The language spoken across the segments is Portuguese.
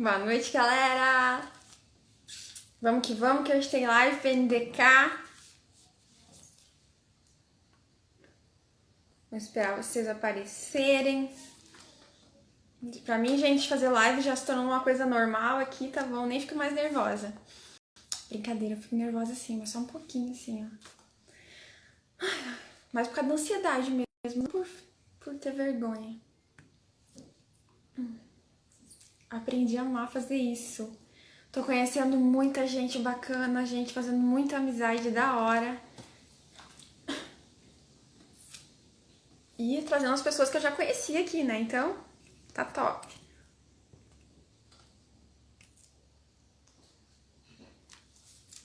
Boa noite, galera! Vamos que hoje tem live PNDK. Vou esperar vocês aparecerem. Pra mim, gente, fazer live já se tornou uma coisa normal aqui, tá bom? Nem fico mais nervosa. Brincadeira, eu fico nervosa assim, mas só um pouquinho assim, ó. Mas por causa da ansiedade mesmo, não por ter vergonha. Aprendi a amar fazer isso. Tô conhecendo muita gente bacana, gente fazendo muita amizade da hora. E trazendo as pessoas que eu já conhecia aqui, né? Então, tá top.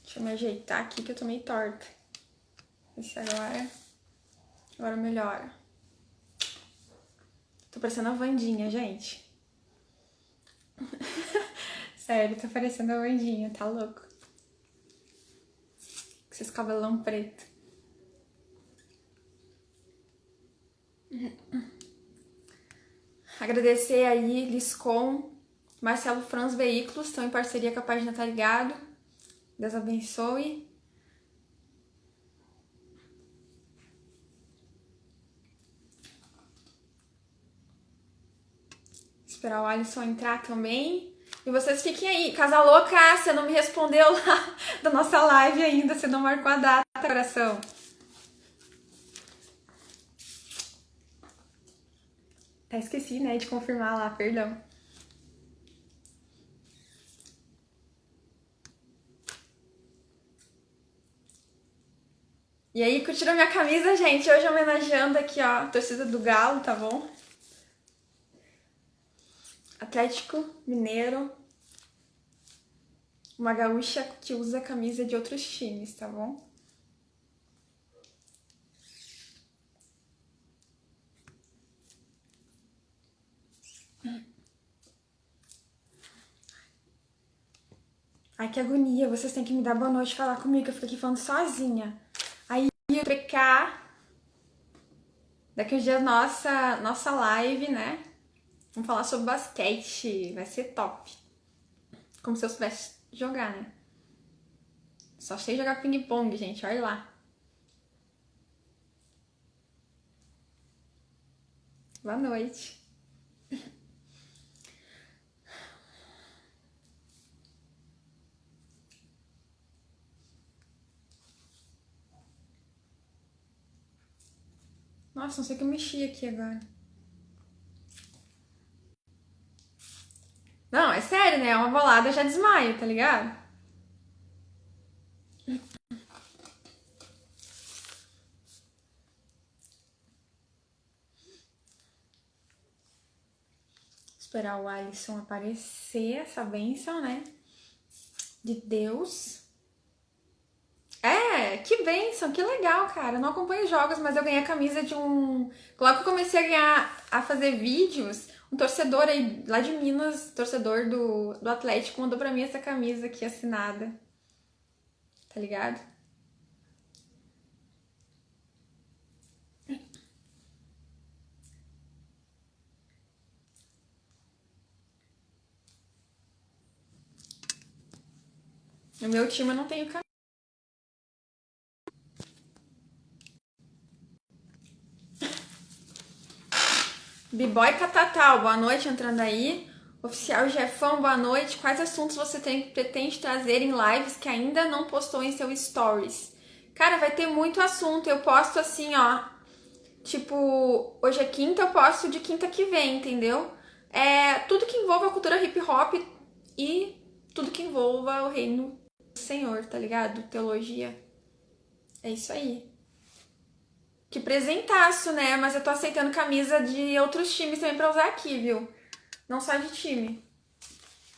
Deixa eu me ajeitar aqui que eu tô meio torta. Vê se agora melhora. Tô parecendo a Wandinha, gente. Sério, tô parecendo a Wandinha, tá louco? Com esses cabelão preto. Agradecer aí, Liscom, Marcelo Franz Veículos, estão em parceria com a página Tá Ligado. Deus abençoe. Esperar o Alisson entrar também. E vocês fiquem aí. Casa Louca, você não me respondeu lá da nossa live ainda, você não marcou a data, coração. Até esqueci, né, de confirmar lá, perdão. E aí, curtiram minha camisa, gente? Hoje homenageando aqui, ó, a torcida do Galo, tá bom? Atlético Mineiro. Uma gaúcha que usa a camisa de outros times, tá bom? Ai, que agonia. Vocês têm que me dar boa noite e falar comigo, que eu fico aqui falando sozinha. Aí, o PK. Daqui uns dias, nossa live, né? Vamos falar sobre basquete. Vai ser top. Como se eu soubesse jogar, né? Só sei jogar ping-pong, gente. Olha lá. Boa noite. Nossa, não sei o que eu mexi aqui agora. Não, é sério, né? Uma bolada eu já desmaio, tá ligado? Esperar o Alisson aparecer, essa bênção, né? De Deus. É, que bênção, que legal, cara. Eu não acompanho jogos, mas eu ganhei a camisa de um. Logo que eu comecei a ganhar, a fazer vídeos, um torcedor aí, lá de Minas, torcedor do Atlético, mandou pra mim essa camisa aqui assinada. Tá ligado? No meu time eu não tenho camisa. B-Boy Catatal, boa noite, entrando aí. Oficial Jefão, boa noite. Quais assuntos você pretende trazer em lives que ainda não postou em seu stories? Cara, vai ter muito assunto. Eu posto assim, ó. Tipo, hoje é quinta, eu posto de quinta que vem, entendeu? É tudo que envolva a cultura hip hop e tudo que envolva o reino do Senhor, tá ligado? Teologia. É isso aí. Que presentaço, né? Mas eu tô aceitando camisa de outros times também pra usar aqui, viu? Não só de time.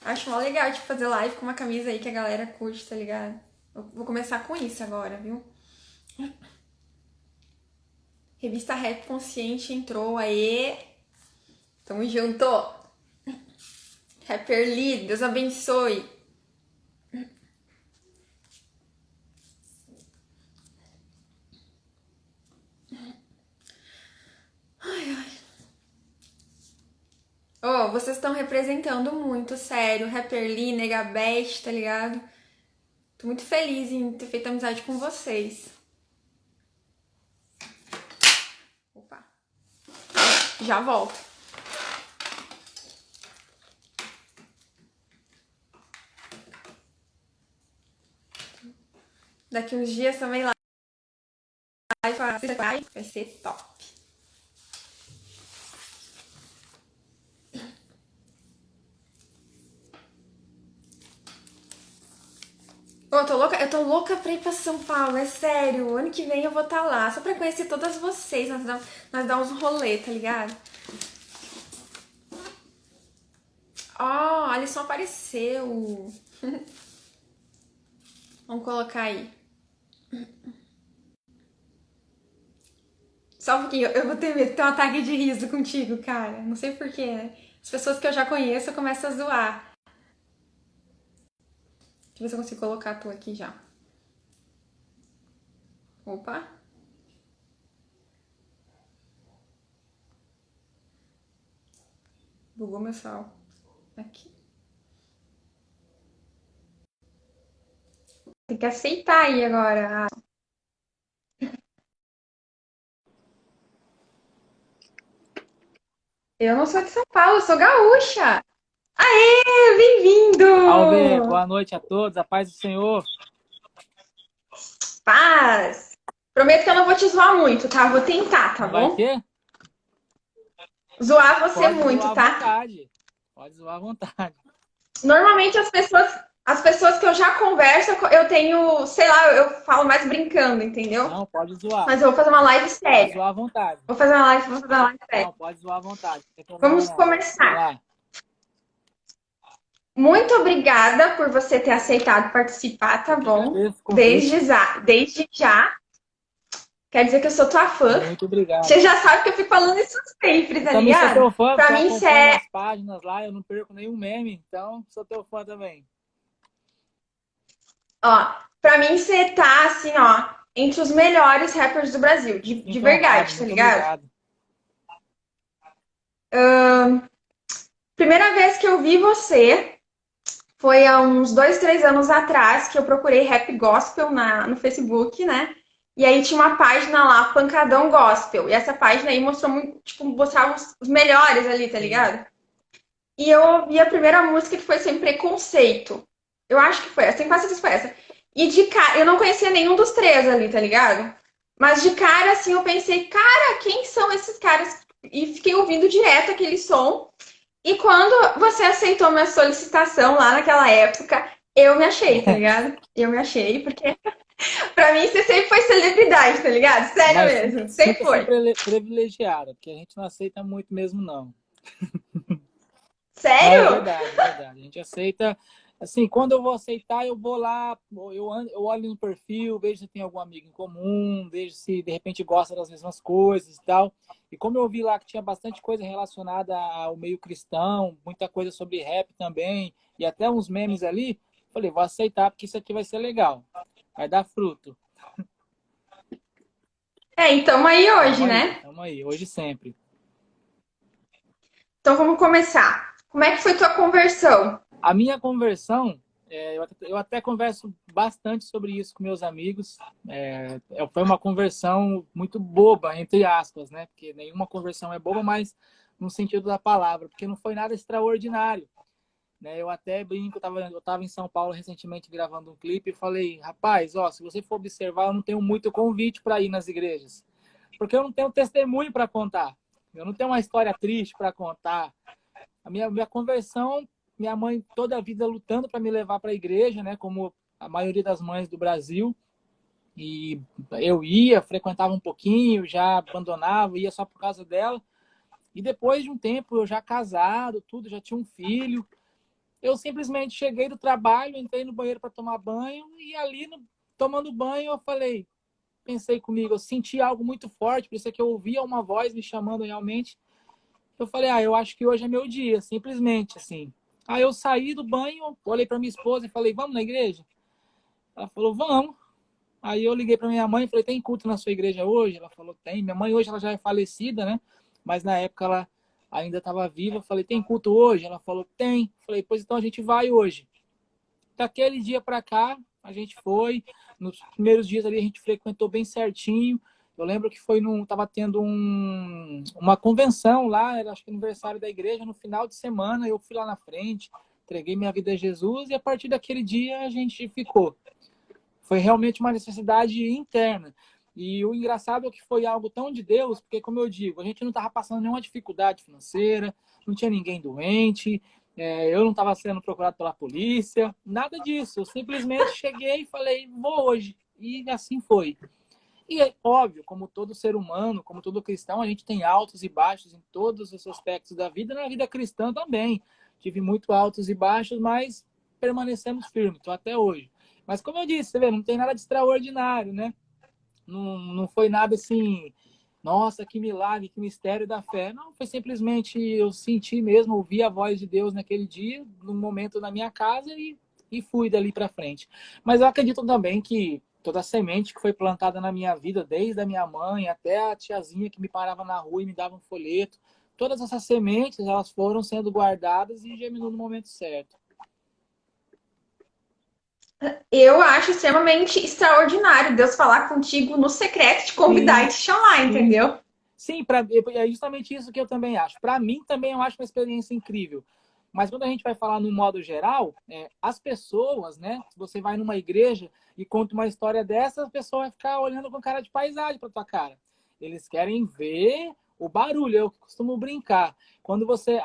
Acho mó legal de fazer live com uma camisa aí que a galera curte, tá ligado? Eu vou começar com isso agora, viu? Revista Rap Consciente entrou, aê! Tamo junto! Rapper Lee, Deus abençoe! Ai, ai. Oh, vocês estão representando muito, sério. Rapper Lee, Nega Best, tá ligado? Tô muito feliz em ter feito amizade com vocês. Opa, já volto. Daqui uns dias também lá vai ser top. Ô, eu tô louca pra ir pra São Paulo, é sério. Ano que vem eu vou estar lá, só pra conhecer todas vocês. Nós dá uns rolê, tá ligado? Ó, a Alisson apareceu. Vamos colocar aí. Só um pouquinho, eu vou ter medo de ter um ataque de riso contigo, cara. Não sei porquê, né? As pessoas que eu já conheço, eu começo a zoar. Deixa eu ver se eu consigo colocar tu aqui já. Opa. Bugou meu sal. Aqui. Tem que aceitar aí agora. Eu não sou de São Paulo, eu sou gaúcha. Aê, Salve, bem-vindo! boa noite a todos, a paz do Senhor. Paz! Prometo que eu não vou te zoar muito, tá? Vou tentar, tá Não vai o bom? quê? Zoar você Pode muito, zoar à tá? vontade. Pode zoar à vontade. Normalmente as pessoas que eu já converso, eu tenho, sei lá, eu falo mais brincando, entendeu? Não, pode zoar. Mas eu vou fazer uma live Pode séria. zoar à vontade. Vou fazer uma live séria. Não, pode zoar à vontade. Não tem problema Vamos não. Vai começar. lá. Muito obrigada por você ter aceitado participar, tá Eu que bom? agradeço o Desde convite. já, desde já. Quer dizer que eu sou tua fã. Muito obrigado. Você já sabe que eu fico falando isso sempre, Eu tá também sou ligado? teu fã, Pra porque eu mim, isso acompanho é. nas páginas lá, eu não perco nenhum meme, então sou teu fã também. Ó, pra mim, você tá, assim, ó, entre os melhores rappers do Brasil, de Sinto honrado, verdade, tá muito ligado? obrigado. Primeira vez que eu vi você foi há uns 2, 3 anos atrás, que eu procurei rap gospel no Facebook, né? E aí tinha uma página lá, Pancadão Gospel. E essa página aí mostrou muito, tipo, mostrava os melhores ali, tá Sim. ligado? E eu ouvi a primeira música que foi Sem Preconceito. Eu acho que foi essa, tenho quase certeza que foi essa. E de cara, eu não conhecia nenhum dos três ali, tá ligado? Mas de cara, assim, eu pensei, cara, quem são esses caras? E fiquei ouvindo direto aquele som. E quando você aceitou minha solicitação lá naquela época, eu me achei, tá ligado? Eu me achei, porque pra mim você sempre foi celebridade, tá ligado? Sério Mas mesmo, sempre sinta-se foi. privilegiada, porque a gente não aceita muito mesmo não. Não, é Sério? verdade, é verdade. A gente aceita. Assim, quando eu vou aceitar, eu vou lá, eu olho no perfil, vejo se tem algum amigo em comum, vejo se de repente gosta das mesmas coisas e tal. E como eu vi lá que tinha bastante coisa relacionada ao meio cristão, muita coisa sobre rap também, e até uns memes ali, falei, vou aceitar porque isso aqui vai ser legal, vai dar fruto. É, então aí hoje, né? Tamo aí, hoje e sempre. Então vamos começar. Como é que foi tua conversão? A minha conversão, eu até converso bastante sobre isso com meus amigos. Foi uma conversão muito boba, entre aspas, né? Porque nenhuma conversão é boba, mas no sentido da palavra, porque não foi nada extraordinário. Né? Eu até brinco, eu tava em São Paulo recentemente gravando um clipe e falei, rapaz, ó, se você for observar, eu não tenho muito convite para ir nas igrejas, porque eu não tenho testemunho para contar. Eu não tenho uma história triste para contar. A minha conversão, minha mãe toda a vida lutando para me levar para a igreja, né? Como a maioria das mães do Brasil. E eu ia, frequentava um pouquinho, já abandonava, ia só por causa dela. E depois de um tempo, eu já casado, tudo, já tinha um filho. Eu simplesmente cheguei do trabalho, entrei no banheiro para tomar banho e ali, tomando banho, eu falei, pensei comigo, eu senti algo muito forte, por isso é que eu ouvia uma voz me chamando realmente. Eu falei, eu acho que hoje é meu dia, simplesmente assim. Aí eu saí do banho, olhei para minha esposa e falei, vamos na igreja? Ela falou, vamos. Aí eu liguei para minha mãe e falei, tem culto na sua igreja hoje? Ela falou, tem. Minha mãe hoje ela já é falecida, né? Mas na época ela ainda estava viva. Falei, tem culto hoje? Ela falou, tem. Falei, pois então a gente vai hoje. Daquele dia para cá, a gente foi. Nos primeiros dias ali a gente frequentou bem certinho. Eu lembro que tava tendo uma convenção lá, era acho que aniversário da igreja, no final de semana. Eu fui lá na frente, entreguei minha vida a Jesus e a partir daquele dia a gente ficou. Foi realmente uma necessidade interna. E o engraçado é que foi algo tão de Deus, porque, como eu digo, a gente não estava passando nenhuma dificuldade financeira, não tinha ninguém doente, eu não estava sendo procurado pela polícia, nada disso. Eu simplesmente cheguei e falei, vou hoje. E assim foi. E é óbvio, como todo ser humano, como todo cristão, a gente tem altos e baixos em todos os aspectos da vida, na vida cristã também. Tive muito altos e baixos, mas permanecemos firmes, estou até hoje. Mas como eu disse, você vê, não tem nada de extraordinário, né? Não foi nada assim, nossa, que milagre, que mistério da fé. Não, foi simplesmente eu senti mesmo, ouvi a voz de Deus naquele dia, num momento na minha casa e fui dali para frente. Mas eu acredito também que toda a semente que foi plantada na minha vida, desde a minha mãe até a tiazinha que me parava na rua e me dava um folheto, todas essas sementes, elas foram sendo guardadas e germinou no momento certo. Eu acho extremamente extraordinário Deus falar contigo no secreto, te convidar e Sim, te chamar, sim. entendeu? Sim, é justamente isso que eu também acho. Para mim, também eu acho uma experiência incrível. Mas quando a gente vai falar no modo geral, as pessoas, né? Se você vai numa igreja e conta uma história dessa, a pessoa vai ficar olhando com cara de paisagem para tua cara. Eles querem ver o barulho, eu costumo brincar. Quando você,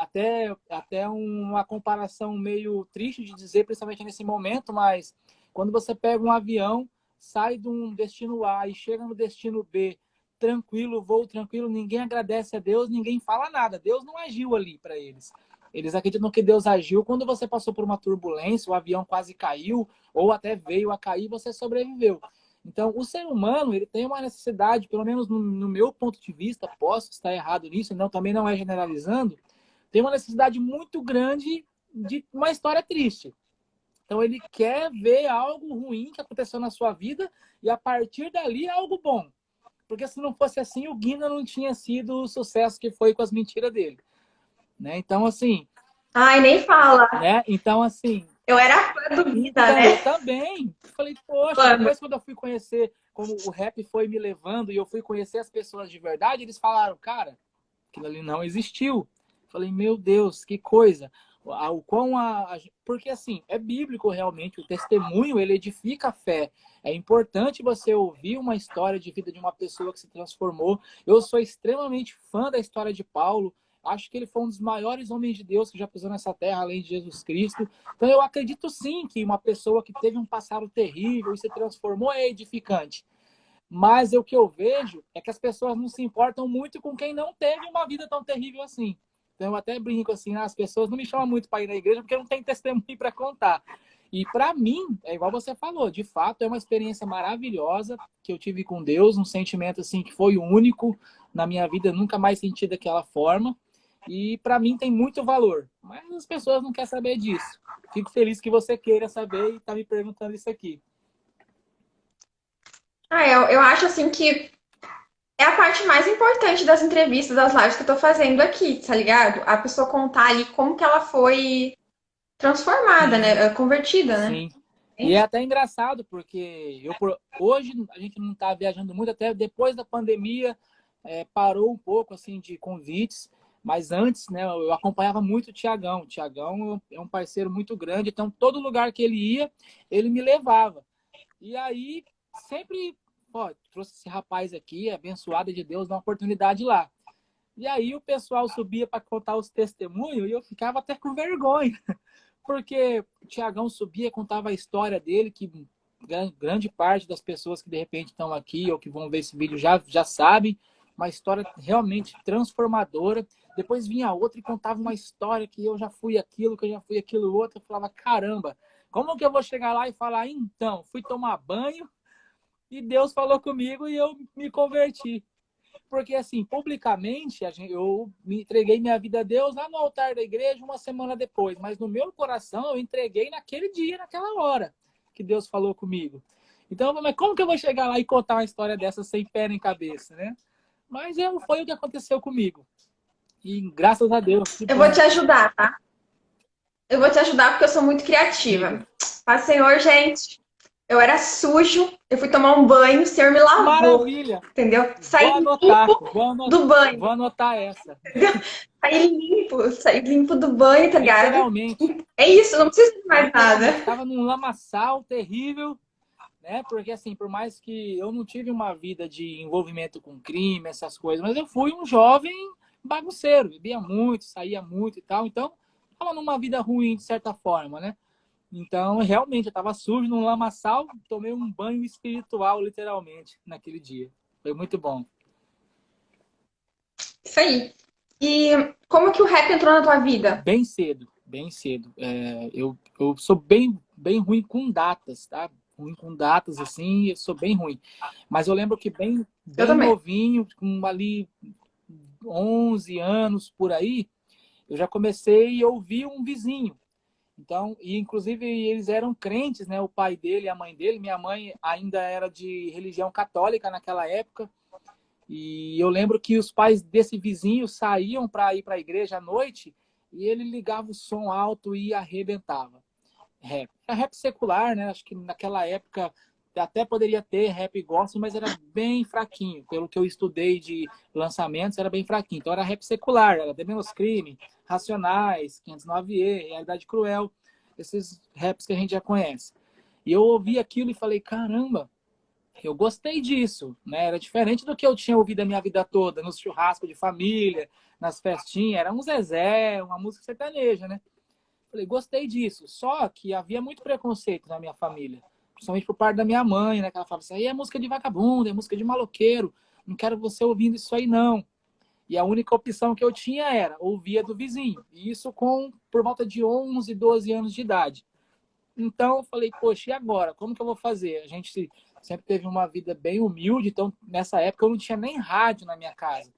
até uma comparação meio triste de dizer, principalmente nesse momento, mas quando você pega um avião, sai de um destino A e chega no destino B, tranquilo, voo tranquilo, ninguém agradece a Deus, ninguém fala nada. Deus não agiu ali para eles. Eles acreditam que Deus agiu quando você passou por uma turbulência, o avião quase caiu, ou até veio a cair e você sobreviveu. Então, o ser humano, ele tem uma necessidade, pelo menos no meu ponto de vista, posso estar errado nisso, não, também não é generalizando, tem uma necessidade muito grande de uma história triste. Então, ele quer ver algo ruim que aconteceu na sua vida e, a partir dali, algo bom. Porque se não fosse assim, o Guina não tinha sido o sucesso que foi com as mentiras dele. Né? Então, assim... Ai, nem fala. Né? Então, assim... Eu era fã do Guida, Então, eu né? também. Falei, poxa, Mano. depois quando eu fui conhecer, como o rap foi me levando e eu fui conhecer as pessoas de verdade, eles falaram, cara, aquilo ali não existiu. Falei, meu Deus, que coisa. Porque, assim, é bíblico realmente, o testemunho, ele edifica a fé. É importante você ouvir uma história de vida de uma pessoa que se transformou. Eu sou extremamente fã da história de Paulo. Acho que ele foi um dos maiores homens de Deus que já pisou nessa terra, além de Jesus Cristo. Então, eu acredito sim que uma pessoa que teve um passado terrível e se transformou é edificante. Mas o que eu vejo é que as pessoas não se importam muito com quem não teve uma vida tão terrível assim. Então, eu até brinco assim, as pessoas não me chamam muito para ir na igreja porque não tem testemunho para contar. E para mim, é igual você falou, de fato é uma experiência maravilhosa que eu tive com Deus, um sentimento assim que foi único na minha vida, nunca mais senti daquela forma. E para mim tem muito valor, mas as pessoas não querem saber disso. Fico feliz que você queira saber e está me perguntando isso aqui. Ah, eu acho assim que é a parte mais importante das entrevistas, das lives que eu tô fazendo aqui, tá ligado? A pessoa contar ali como que ela foi transformada, Sim. né? Convertida, né? Sim. E é até engraçado, porque hoje a gente não está viajando muito, até depois da pandemia parou um pouco assim de convites, mas antes, né, eu acompanhava muito o Tiagão. O Tiagão é um parceiro muito grande, então todo lugar que ele ia, ele me levava. E aí, sempre, ó, trouxe esse rapaz aqui, abençoado de Deus, dá uma oportunidade lá. E aí o pessoal subia para contar os testemunhos e eu ficava até com vergonha. Porque o Tiagão subia, contava a história dele, que grande parte das pessoas que de repente estão aqui ou que vão ver esse vídeo já sabem. Uma história realmente transformadora. Depois vinha outra e contava uma história que eu já fui aquilo, que eu já fui aquilo outro. Eu falava, caramba, como que eu vou chegar lá e falar, então, fui tomar banho e Deus falou comigo e eu me converti. Porque, assim, publicamente, eu me entreguei minha vida a Deus lá no altar da igreja uma semana depois. Mas no meu coração, eu entreguei naquele dia, naquela hora que Deus falou comigo. Então, mas como que eu vou chegar lá e contar uma história dessa sem pé nem cabeça, né? Mas foi o que aconteceu comigo. E graças a Deus, que Eu vou bom. te ajudar, tá? Eu vou te ajudar porque eu sou muito criativa. Diga. Paz, Senhor, gente. Eu era sujo, eu fui tomar um banho, o Senhor me lavou, Maravilha! entendeu? Vou Saí anotar, limpo do banho, vou anotar essa. entendeu? Saí limpo do banho, tá ligado? Literalmente. É isso, não preciso de mais nada. Literalmente. Estava num lamaçal terrível, né? Porque, assim, por mais que eu não tive uma vida de envolvimento com crime, essas coisas, mas eu fui um jovem bagunceiro, bebia muito, saía muito e tal. Então, estava numa vida ruim, de certa forma, né? Então, realmente, eu estava sujo num lamaçal, tomei um banho espiritual, literalmente, naquele dia. Foi muito bom. Isso aí. E como que o rap entrou na tua vida? Bem cedo, bem cedo. Eu sou bem ruim com datas, tá? Ruim com datas, assim, eu sou bem ruim. Mas eu lembro que Eu bem também. novinho, com ali 11 anos por aí, eu já comecei a ouvir um vizinho. Então, e inclusive eles eram crentes, né? O pai dele e a mãe dele. Minha mãe ainda era de religião católica naquela época. E eu lembro que os pais desse vizinho saíam para ir para a igreja à noite e ele ligava o som alto e arrebentava. Rap. Era rap secular, né? Acho que naquela época até poderia ter rap gospel, mas era bem fraquinho. Pelo que eu estudei de lançamentos, era bem fraquinho. Então era rap secular, era The Menos Crime, Racionais, 509E, Realidade Cruel, esses raps que a gente já conhece. E eu ouvi aquilo e falei, caramba, eu gostei disso, né? Era diferente do que eu tinha ouvido a minha vida toda, nos churrascos de família, nas festinhas, era um Zezé, uma música sertaneja, né? Falei, gostei disso. Só que havia muito preconceito na minha família, principalmente por parte da minha mãe, né? Que ela falava assim, aí é música de vagabundo, é música de maloqueiro, não quero você ouvindo isso aí, não. E a única opção que eu tinha era ouvir a do vizinho. E isso com por volta de 11, 12 anos de idade. Então eu falei, poxa, e agora? Como que eu vou fazer? A gente sempre teve uma vida bem humilde, então nessa época eu não tinha nem rádio na minha casa.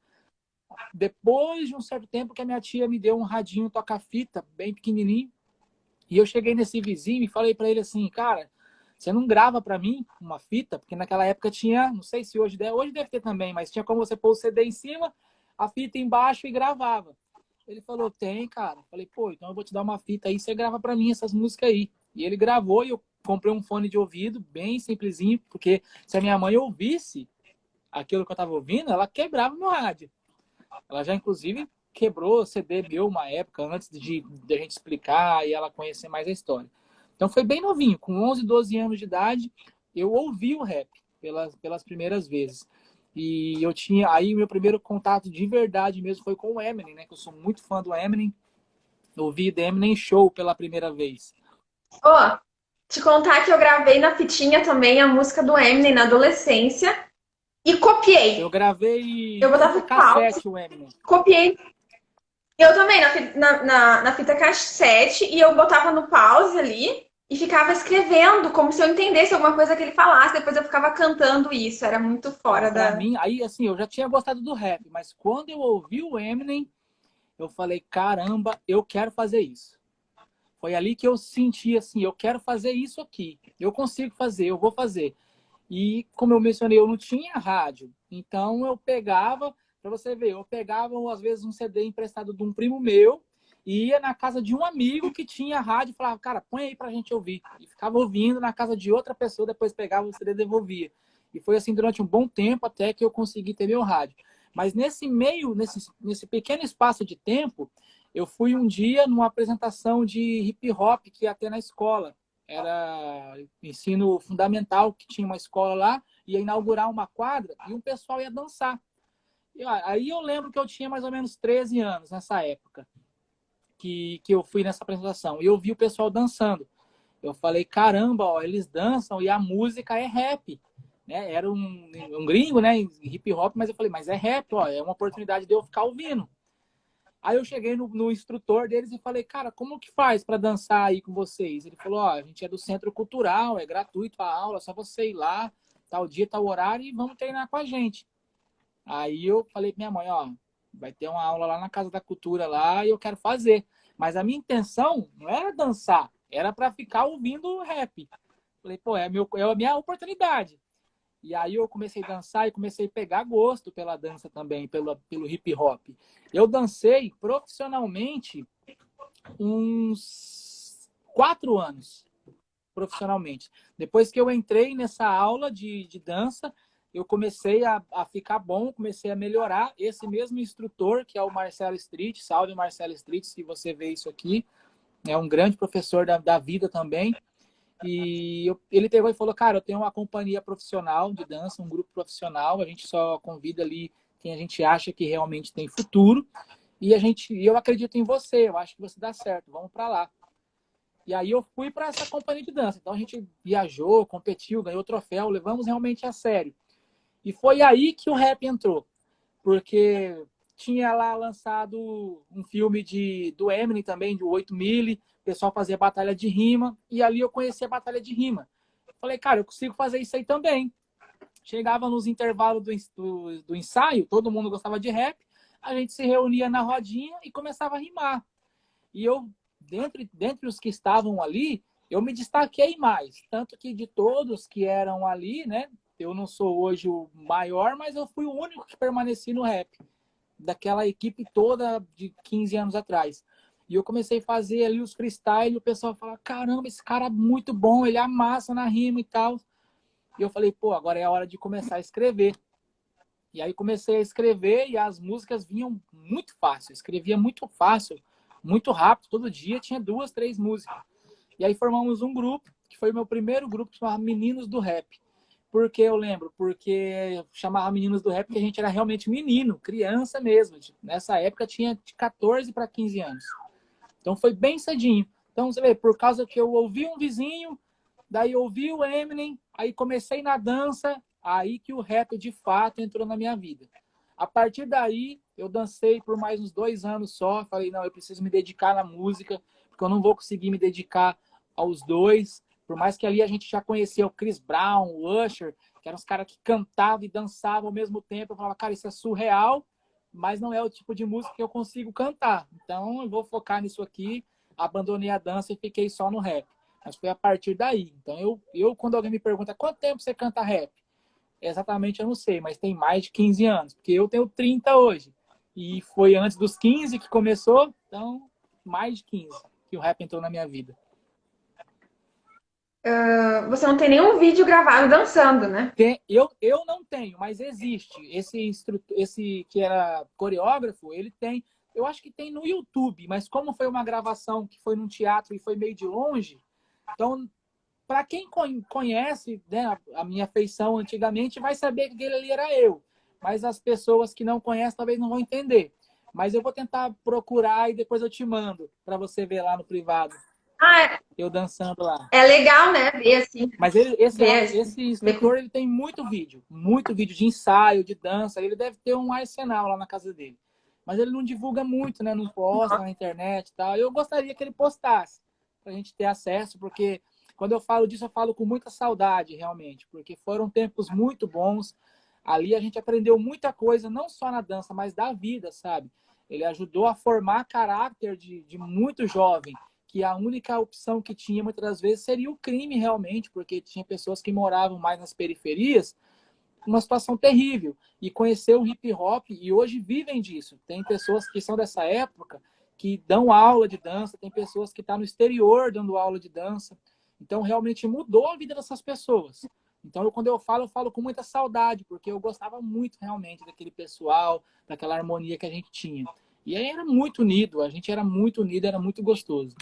Depois de um certo tempo que a minha tia me deu um radinho toca-fita, bem pequenininho, e eu cheguei nesse vizinho e falei para ele assim, cara, você não grava para mim uma fita? Porque naquela época tinha, não sei se hoje deve ter também, mas tinha como você pôr o CD em cima, a fita embaixo e gravava. Ele falou, tem, cara. Falei, pô, então eu vou te dar uma fita aí, você grava para mim essas músicas aí. E ele gravou e eu comprei um fone de ouvido bem simplesinho, porque se a minha mãe ouvisse aquilo que eu tava ouvindo, ela quebrava meu rádio. Ela já, inclusive, quebrou o CD meu uma época, antes de a gente explicar e ela conhecer mais a história. Então foi bem novinho, com 11, 12 anos de idade, eu ouvi o rap pelas primeiras vezes. E eu tinha, aí meu primeiro contato de verdade mesmo foi com o Eminem, né? Que eu sou muito fã do Eminem. Eu ouvi The Eminem Show pela primeira vez. Ó, te contar que eu gravei na fitinha também a música do Eminem na adolescência e Eu copiei. gravei Eu botava fita o pause, cassete o Eminem. copiei. Eu também, na fita cassete, e eu botava no pause ali e ficava escrevendo, como se eu entendesse alguma coisa que ele falasse. Depois eu ficava cantando isso. Era muito Não, fora pra da. mim, aí assim, eu já tinha gostado do rap, mas quando eu ouvi o Eminem, eu falei, caramba, eu quero fazer isso. Foi ali que eu senti assim, eu quero fazer isso aqui. Eu consigo fazer, eu vou fazer. E como eu mencionei, eu não tinha rádio. Então eu pegava, para você ver, eu pegava às vezes um CD emprestado de um primo meu e ia na casa de um amigo que tinha rádio e falava, cara, põe aí pra gente ouvir. E ficava ouvindo na casa de outra pessoa, depois pegava o CD e devolvia. E foi assim durante um bom tempo até que eu consegui ter meu rádio. Mas nesse meio, nesse pequeno espaço de tempo, eu fui um dia numa apresentação de hip hop que ia ter na escola. Era ensino fundamental, que tinha uma escola lá, ia inaugurar uma quadra e um pessoal ia dançar. Aí eu lembro que eu tinha mais ou menos 13 anos nessa época, que eu fui nessa apresentação. E eu vi o pessoal dançando. Eu falei, caramba, ó, eles dançam e a música é rap. Né? Era um gringo, né, hip hop, mas eu falei, mas é rap, ó, é uma oportunidade de eu ficar ouvindo. Aí eu cheguei no instrutor deles e falei, cara, como que faz para dançar aí com vocês? Ele falou, ó, a gente é do Centro Cultural, é gratuito a aula, é só você ir lá, tal dia, tal horário e vamos treinar com a gente. Aí eu falei pra minha mãe, ó, vai ter uma aula lá na Casa da Cultura lá e eu quero fazer. Mas a minha intenção não era dançar, era para ficar ouvindo rap. Falei, pô, é a minha oportunidade. E aí eu comecei a dançar e comecei a pegar gosto pela dança também, pelo hip hop. Eu dancei profissionalmente uns 4 anos, profissionalmente. Depois que eu entrei nessa aula de dança, eu comecei a ficar bom, comecei a melhorar. Esse mesmo instrutor, que é o Marcelo Street, salve Marcelo Street, se você vê isso aqui, é um grande professor da vida também. E ele pegou e falou, cara, eu tenho uma companhia profissional de dança, um grupo profissional, a gente só convida ali quem a gente acha que realmente tem futuro, e eu acredito em você, eu acho que você dá certo, vamos para lá. E aí eu fui para essa companhia de dança. Então a gente viajou, competiu, ganhou troféu, levamos realmente a sério. E foi aí que o rap entrou, porque tinha lá lançado um filme do Eminem também, de 8 Mili, o pessoal fazia batalha de rima, e ali eu conheci a batalha de rima. Falei, cara, eu consigo fazer isso aí também. Chegava nos intervalos do ensaio, todo mundo gostava de rap, a gente se reunia na rodinha e começava a rimar. E eu, dentre os que estavam ali, eu me destaquei mais. Tanto que de todos que eram ali, né? Eu não sou hoje o maior, mas eu fui o único que permaneci no rap. Daquela equipe toda de 15 anos atrás. E eu comecei a fazer ali os freestyle, e o pessoal fala, caramba, esse cara é muito bom, ele amassa na rima e tal. E eu falei, pô, agora é a hora de começar a escrever. E aí comecei a escrever e as músicas vinham muito fácil. Eu escrevia muito fácil, muito rápido, todo dia tinha 2, 3 músicas. E aí formamos um grupo, que foi o meu primeiro grupo, que chamava Meninos do Rap. Por que eu lembro? Porque chamava Meninos do Rap porque a gente era realmente menino, criança mesmo. Nessa época tinha de 14 para 15 anos. Então foi bem cedinho. Então você vê, por causa que eu ouvi um vizinho, daí eu ouvi o Eminem, aí comecei na dança, aí que o rap de fato entrou na minha vida. A partir daí, eu dancei por mais uns 2 anos só. Falei, não, eu preciso me dedicar na música, porque eu não vou conseguir me dedicar aos dois. Por mais que ali a gente já conhecia o Chris Brown, o Usher, que eram os caras que cantavam e dançavam ao mesmo tempo. Eu falava, cara, isso é surreal, mas não é o tipo de música que eu consigo cantar. Então, eu vou focar nisso aqui. Abandonei a dança e fiquei só no rap. Mas foi a partir daí. Então, quando alguém me pergunta, quanto tempo você canta rap? Exatamente, eu não sei, mas tem mais de 15 anos, porque eu tenho 30 hoje. E foi antes dos 15 que começou, então mais de 15 que o rap entrou na minha vida. Você não tem nenhum vídeo gravado dançando, né? Eu não tenho, mas existe. Esse que era coreógrafo, ele tem. Eu acho que tem no YouTube, mas como foi uma gravação que foi num teatro e foi meio de longe, então para quem conhece, né, a minha feição antigamente, vai saber que aquele ali era eu. Mas as pessoas que não conhecem talvez não vão entender. Mas eu vou tentar procurar e depois eu te mando para você ver lá no privado, Ah, eu dançando lá. é legal, né? Ver assim, Mas esse ver instrutor, ele tem muito vídeo de ensaio, de dança. Ele deve ter um arsenal lá na casa dele. Mas ele não divulga muito, né? Não posta na internet e tal. Eu gostaria que ele postasse, para a gente ter acesso, porque quando eu falo disso, eu falo com muita saudade, realmente, porque foram tempos muito bons. Ali a gente aprendeu muita coisa, não só na dança, mas da vida, sabe? Ele ajudou a formar caráter de muito jovem, que a única opção que tinha muitas das vezes seria o crime realmente, porque tinha pessoas que moravam mais nas periferias, uma situação terrível, e conheceu o hip hop e hoje vivem disso. Tem pessoas que são dessa época que dão aula de dança, tem pessoas que estão no exterior dando aula de dança. Então realmente mudou a vida dessas pessoas. Então quando eu falo com muita saudade, porque eu gostava muito realmente daquele pessoal, daquela harmonia que a gente tinha. E aí era muito unido, a gente era muito unido, era muito gostoso.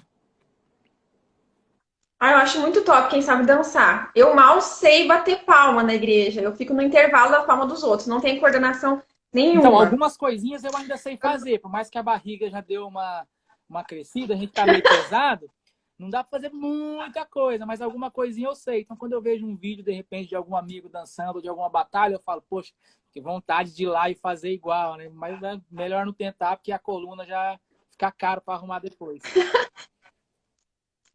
Ah, eu acho muito top quem sabe dançar. Eu mal sei bater palma na igreja. Eu fico no intervalo da palma dos outros. Não tem coordenação Então, nenhuma. algumas coisinhas eu ainda sei fazer, por mais que a barriga já deu uma crescida, a gente tá meio pesado, não dá para fazer muita coisa, mas alguma coisinha eu sei. Então, quando eu vejo um vídeo, de repente, de algum amigo dançando, de alguma batalha, eu falo, poxa, que vontade de ir lá e fazer igual, né? Mas é melhor não tentar, porque a coluna já fica caro para arrumar depois.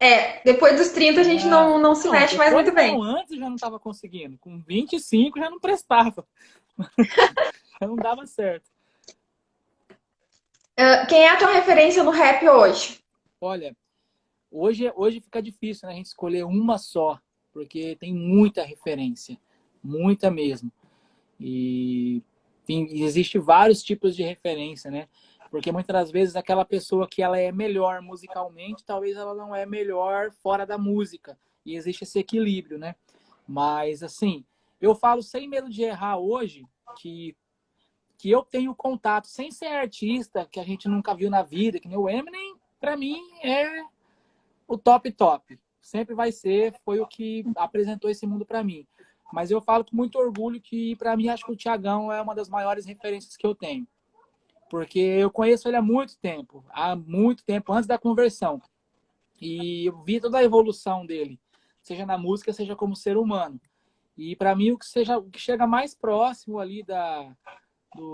É, depois dos 30 a gente não se Não, mexe mais depois muito não, bem. antes já não estava conseguindo. Com 25 já não prestava. Já não dava certo. Quem é a tua referência no rap hoje? Olha, hoje fica difícil, né, a gente escolher uma só, porque tem muita referência. muita mesmo. E existe vários tipos de referência, né? Porque muitas das vezes aquela pessoa que ela é melhor musicalmente, talvez ela não é melhor fora da música. E existe esse equilíbrio, né? Mas, assim, eu falo sem medo de errar hoje que eu tenho contato, sem ser artista, que a gente nunca viu na vida, que nem o Eminem, para mim é o top top. Sempre vai ser, foi o que apresentou esse mundo para mim. Mas eu falo com muito orgulho que, para mim, acho que o Thiagão é uma das maiores referências que eu tenho. Porque eu conheço ele há muito tempo, antes da conversão. E eu vi toda a evolução dele, seja na música, seja como ser humano. E para mim, o que chega mais próximo ali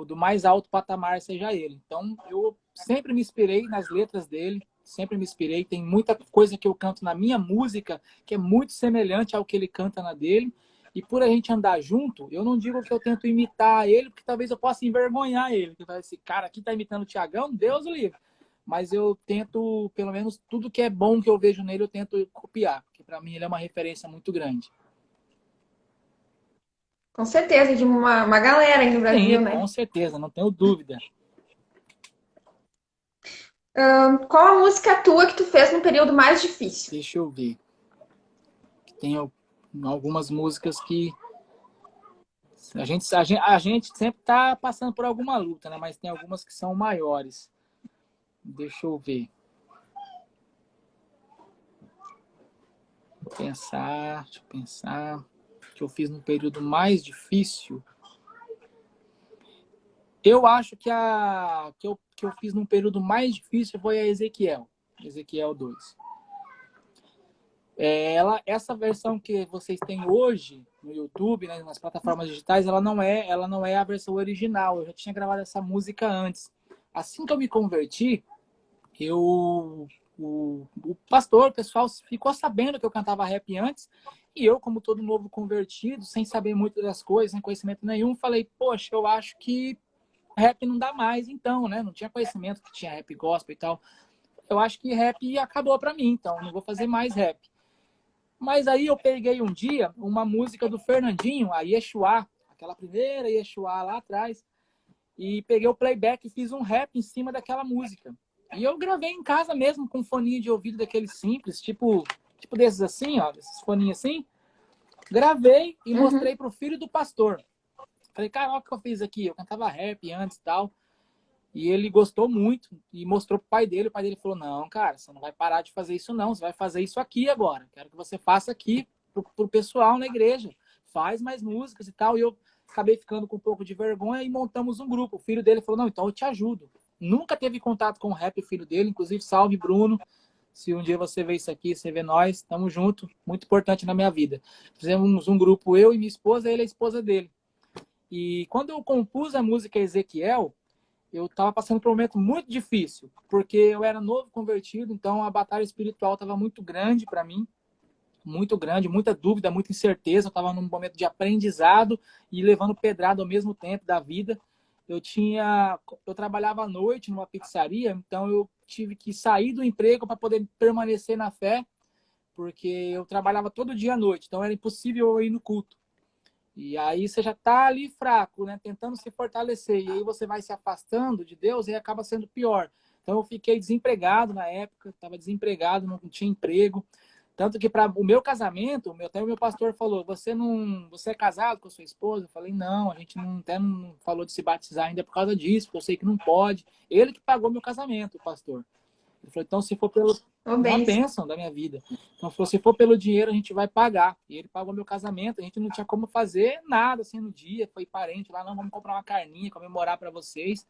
do mais alto patamar seja ele. Então, eu sempre me inspirei nas letras dele, sempre me inspirei. Tem muita coisa que eu canto na minha música que é muito semelhante ao que ele canta na dele. E por a gente andar junto, eu não digo que eu tento imitar ele, porque talvez eu possa envergonhar ele. Que esse cara aqui tá imitando o Thiagão, Deus o livre. Mas eu tento, pelo menos, tudo que é bom que eu vejo nele, eu tento copiar. Porque para mim ele é uma referência muito grande. Com certeza, de uma galera aí no Sim, Brasil, com né? certeza, não tenho dúvida. Qual a música tua que tu fez no período mais difícil? Deixa eu ver. Tem algumas músicas que a gente sempre está passando por alguma luta, né? Mas tem algumas que são maiores. Deixa eu ver. Deixa eu pensar. Que eu fiz no período mais difícil. Eu acho que eu fiz num período mais difícil foi a Ezequiel. Ezequiel 2. Essa versão que vocês têm hoje no YouTube, né, nas plataformas digitais, ela não é a versão original. Eu já tinha gravado essa música antes. Assim que eu me converti, o pastor, o pessoal ficou sabendo que eu cantava rap antes, e eu, como todo novo convertido, sem saber muito das coisas, sem conhecimento nenhum, falei, poxa, eu acho que rap não dá mais, então, né? Não tinha conhecimento que tinha rap gospel e tal. Eu acho que rap acabou para mim, então, não vou fazer mais rap. Mas aí eu peguei um dia uma música do Fernandinho, a Yeshua, aquela primeira Yeshua lá atrás, e peguei o playback e fiz um rap em cima daquela música. E eu gravei em casa mesmo, com um foninho de ouvido daqueles simples, tipo desses assim, ó, desses foninhos assim. Gravei e Uhum. mostrei pro filho do pastor. Falei, cara, olha o que eu fiz aqui. Eu cantava rap antes e tal. E ele gostou muito e mostrou pro pai dele. O pai dele falou, não, cara, você não vai parar de fazer isso não. Você vai fazer isso aqui agora. Quero que você faça aqui pro pessoal na igreja. Faz mais músicas e tal. E eu acabei ficando com um pouco de vergonha e montamos um grupo. O filho dele falou, não, então eu te ajudo. Nunca teve contato com o rap, o filho dele. Inclusive, salve, Bruno. Se um dia você vê isso aqui, você vê nós, tamo junto. Muito importante na minha vida. Fizemos um grupo, eu e minha esposa, ele e a esposa dele. E quando eu compus a música Ezequiel, eu estava passando por um momento muito difícil, porque eu era novo convertido, então a batalha espiritual estava muito grande para mim, muito grande, muita dúvida, muita incerteza. Eu estava num momento de aprendizado e levando pedrada ao mesmo tempo da vida. Eu trabalhava à noite numa pizzaria, então eu tive que sair do emprego para poder permanecer na fé, porque eu trabalhava todo dia à noite, então era impossível eu ir no culto. E aí você já está ali fraco, né? Tentando se fortalecer. E aí você vai se afastando de Deus e acaba sendo pior. Então eu fiquei desempregado na época, estava desempregado, não tinha emprego. Tanto que para o meu casamento, até o meu pastor falou, você é casado com a sua esposa? Eu falei, não, a gente até não falou de se batizar ainda por causa disso, porque eu sei que não pode. Ele que pagou meu casamento, o pastor. Ele falou, então se for pelo... Ô, Uma bênção. bênção da minha vida. Então, se for pelo dinheiro, a gente vai pagar. E ele pagou meu casamento, a gente não tinha como fazer nada assim no dia. Foi parente lá, não, vamos comprar uma carninha, comemorar para vocês.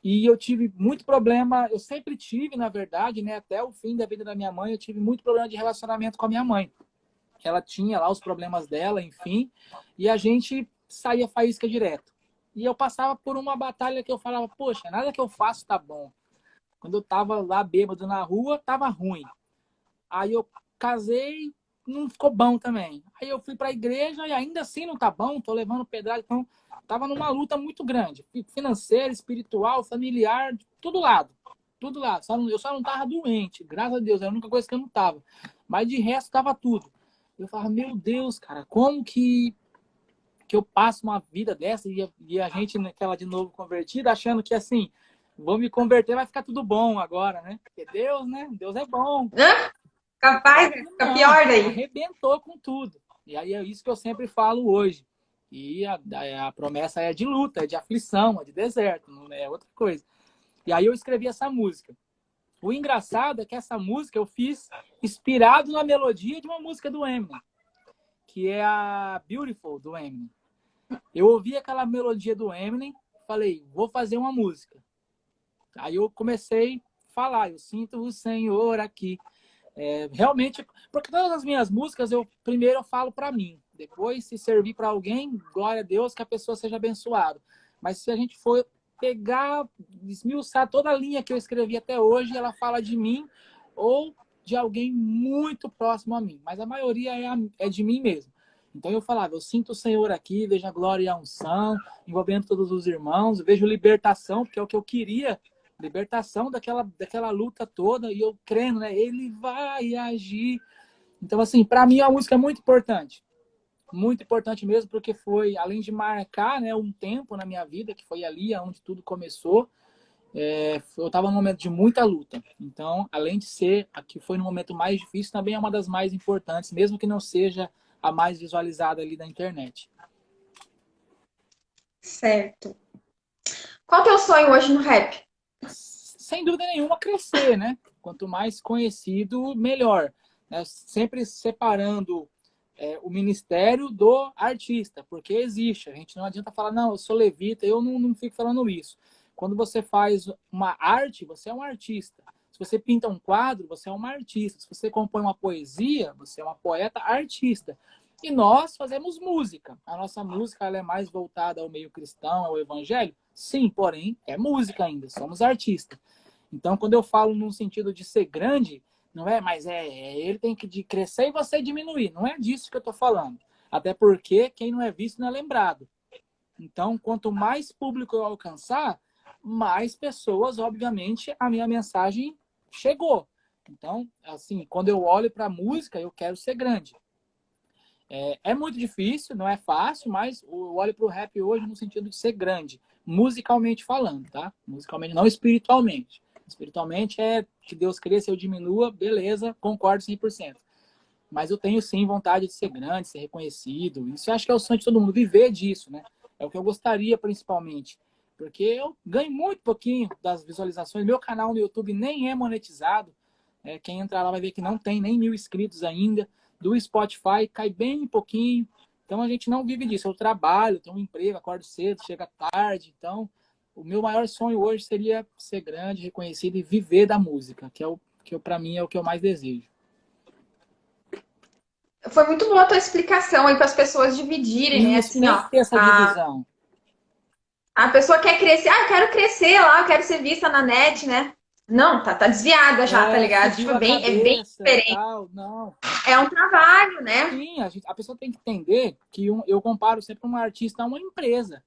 E eu tive muito problema, eu sempre tive, na verdade, né, até o fim da vida da minha mãe, eu tive muito problema de relacionamento com a minha mãe. Ela tinha lá os problemas dela, enfim, e a gente saía faísca direto. E eu passava por uma batalha que eu falava, poxa, nada que eu faço tá bom. Quando eu tava lá bêbado na rua, tava ruim. Aí eu casei, não ficou bom também. Aí eu fui para a igreja e ainda assim não tá bom, tô levando pedrada. Então, tava numa luta muito grande, financeira, espiritual, familiar, de todo lado. Tudo lá. Eu só não tava doente, graças a Deus, era a única coisa que eu não tava. Mas de resto tava tudo. Eu falava, meu Deus, cara, como que que eu passo uma vida dessa e a gente naquela de novo convertida, achando que assim, vou me converter, vai ficar tudo bom agora, né? Porque Deus, né? Deus é bom. Hã? Só Capaz, que fica não, pior daí. arrebentou com tudo. E aí é isso que eu sempre falo hoje. E a promessa é de luta, é de aflição, é de deserto, não é outra coisa. E aí eu escrevi essa música. O engraçado é que essa música eu fiz inspirado na melodia de uma música do Eminem, que é a Beautiful, do Eminem. Eu ouvi aquela melodia do Eminem, falei, vou fazer uma música. Aí eu comecei a falar, eu sinto o Senhor aqui. Realmente, porque todas as minhas músicas, primeiro eu falo para mim. Depois, se servir para alguém, glória a Deus, que a pessoa seja abençoada. Mas se a gente for pegar, esmiuçar toda a linha que eu escrevi até hoje, ela fala de mim ou de alguém muito próximo a mim. Mas a maioria é de mim mesmo. Então eu falava, eu sinto o Senhor aqui, vejo a glória e a unção, envolvendo todos os irmãos, vejo libertação, porque é o que eu queria, libertação daquela luta toda, e eu crendo, né? Ele vai agir. Então, assim, para mim a música é muito importante mesmo, porque foi, além de marcar, né, um tempo na minha vida, que foi ali onde tudo começou, eu estava num momento de muita luta. Então, além de ser a que foi no momento mais difícil, também é uma das mais importantes, mesmo que não seja a mais visualizada ali da internet. Certo. Qual o teu sonho hoje no rap? Sem dúvida nenhuma, crescer, né? Quanto mais conhecido, melhor. Né? Sempre separando o ministério do artista, porque existe. A gente não adianta falar, não, eu sou levita, eu não fico falando isso. Quando você faz uma arte, você é um artista. Se você pinta um quadro, você é uma artista. Se você compõe uma poesia, você é uma poeta artista. E nós fazemos música. A nossa música ela é mais voltada ao meio cristão, ao evangelho? Sim, porém, é música ainda, somos artistas. Então, quando eu falo num sentido de ser grande, não é, mas ele tem que crescer e você diminuir. Não é disso que eu estou falando. Até porque quem não é visto não é lembrado. Então, quanto mais público eu alcançar, mais pessoas, obviamente, a minha mensagem chegou. Então, assim, quando eu olho para a música, eu quero ser grande. É muito difícil, não é fácil, mas eu olho para o rap hoje no sentido de ser grande, musicalmente falando, tá? Musicalmente, não espiritualmente. Espiritualmente é que Deus cresça, eu diminua, beleza, concordo 100%. Mas eu tenho sim vontade de ser grande, ser reconhecido. Isso eu acho que é o sonho de todo mundo, viver disso, né? É o que eu gostaria principalmente. Porque eu ganho muito pouquinho das visualizações. Meu canal no YouTube nem é monetizado. Quem entrar lá vai ver que não tem nem 1.000 inscritos ainda. Do Spotify cai bem pouquinho. Então a gente não vive disso. Eu trabalho, tenho um emprego, acordo cedo, chega tarde. Então o meu maior sonho hoje seria ser grande, reconhecido e viver da música, que para mim é o que eu mais desejo. Foi muito boa a tua explicação aí para as pessoas dividirem, né? E isso Assim, tem ó, que ter essa divisão. a pessoa quer crescer, eu quero crescer lá, eu quero ser vista na net, né? Não, tá desviada já, tá ligado? Subiu Tipo, a é bem cabeça e diferente. tal. Não. É um trabalho, né? Sim, a pessoa tem que entender que eu comparo sempre uma artista a uma empresa.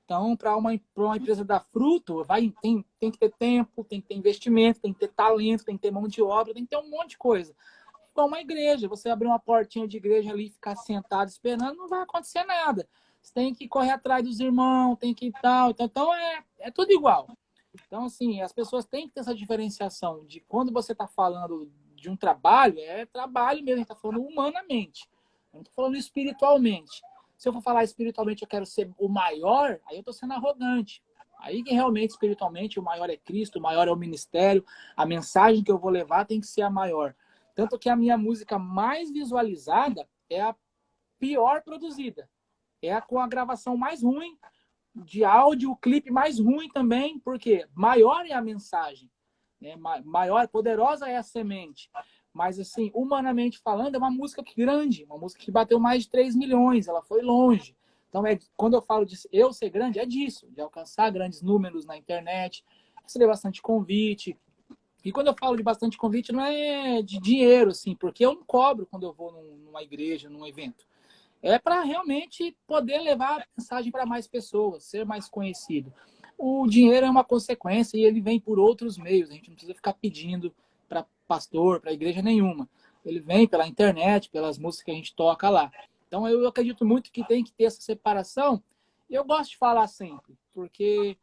Então, para uma empresa dar fruto, tem que ter tempo, tem que ter investimento, tem que ter talento, tem que ter mão de obra, tem que ter um monte de coisa. Igual uma igreja, você abrir uma portinha de igreja ali e ficar sentado esperando, não vai acontecer nada. Você tem que correr atrás dos irmãos, tem que ir tal. Então é tudo igual. Então, assim, as pessoas têm que ter essa diferenciação de quando você está falando de um trabalho, é trabalho mesmo, a gente está falando humanamente. Eu não estou falando espiritualmente. Se eu for falar espiritualmente, eu quero ser o maior, aí eu estou sendo arrogante. Aí que realmente, espiritualmente, o maior é Cristo, o maior é o ministério, a mensagem que eu vou levar tem que ser a maior. Tanto que a minha música mais visualizada é a pior produzida. Com a gravação mais ruim, de áudio, o clipe mais ruim também, porque maior é a mensagem, né? Maior, poderosa é a semente. Mas, assim, humanamente falando, é uma música grande, uma música que bateu mais de 3 milhões, ela foi longe. Então, quando eu falo de eu ser grande, é disso, de alcançar grandes números na internet, receber bastante convite. E quando eu falo de bastante convite, não é de dinheiro, assim, porque eu não cobro quando eu vou numa igreja, num evento. É para realmente poder levar a mensagem para mais pessoas, ser mais conhecido. O dinheiro é uma consequência e ele vem por outros meios. A gente não precisa ficar pedindo para pastor, para igreja nenhuma. Ele vem pela internet, pelas músicas que a gente toca lá. Então, eu acredito muito que tem que ter essa separação. E eu gosto de falar sempre, porque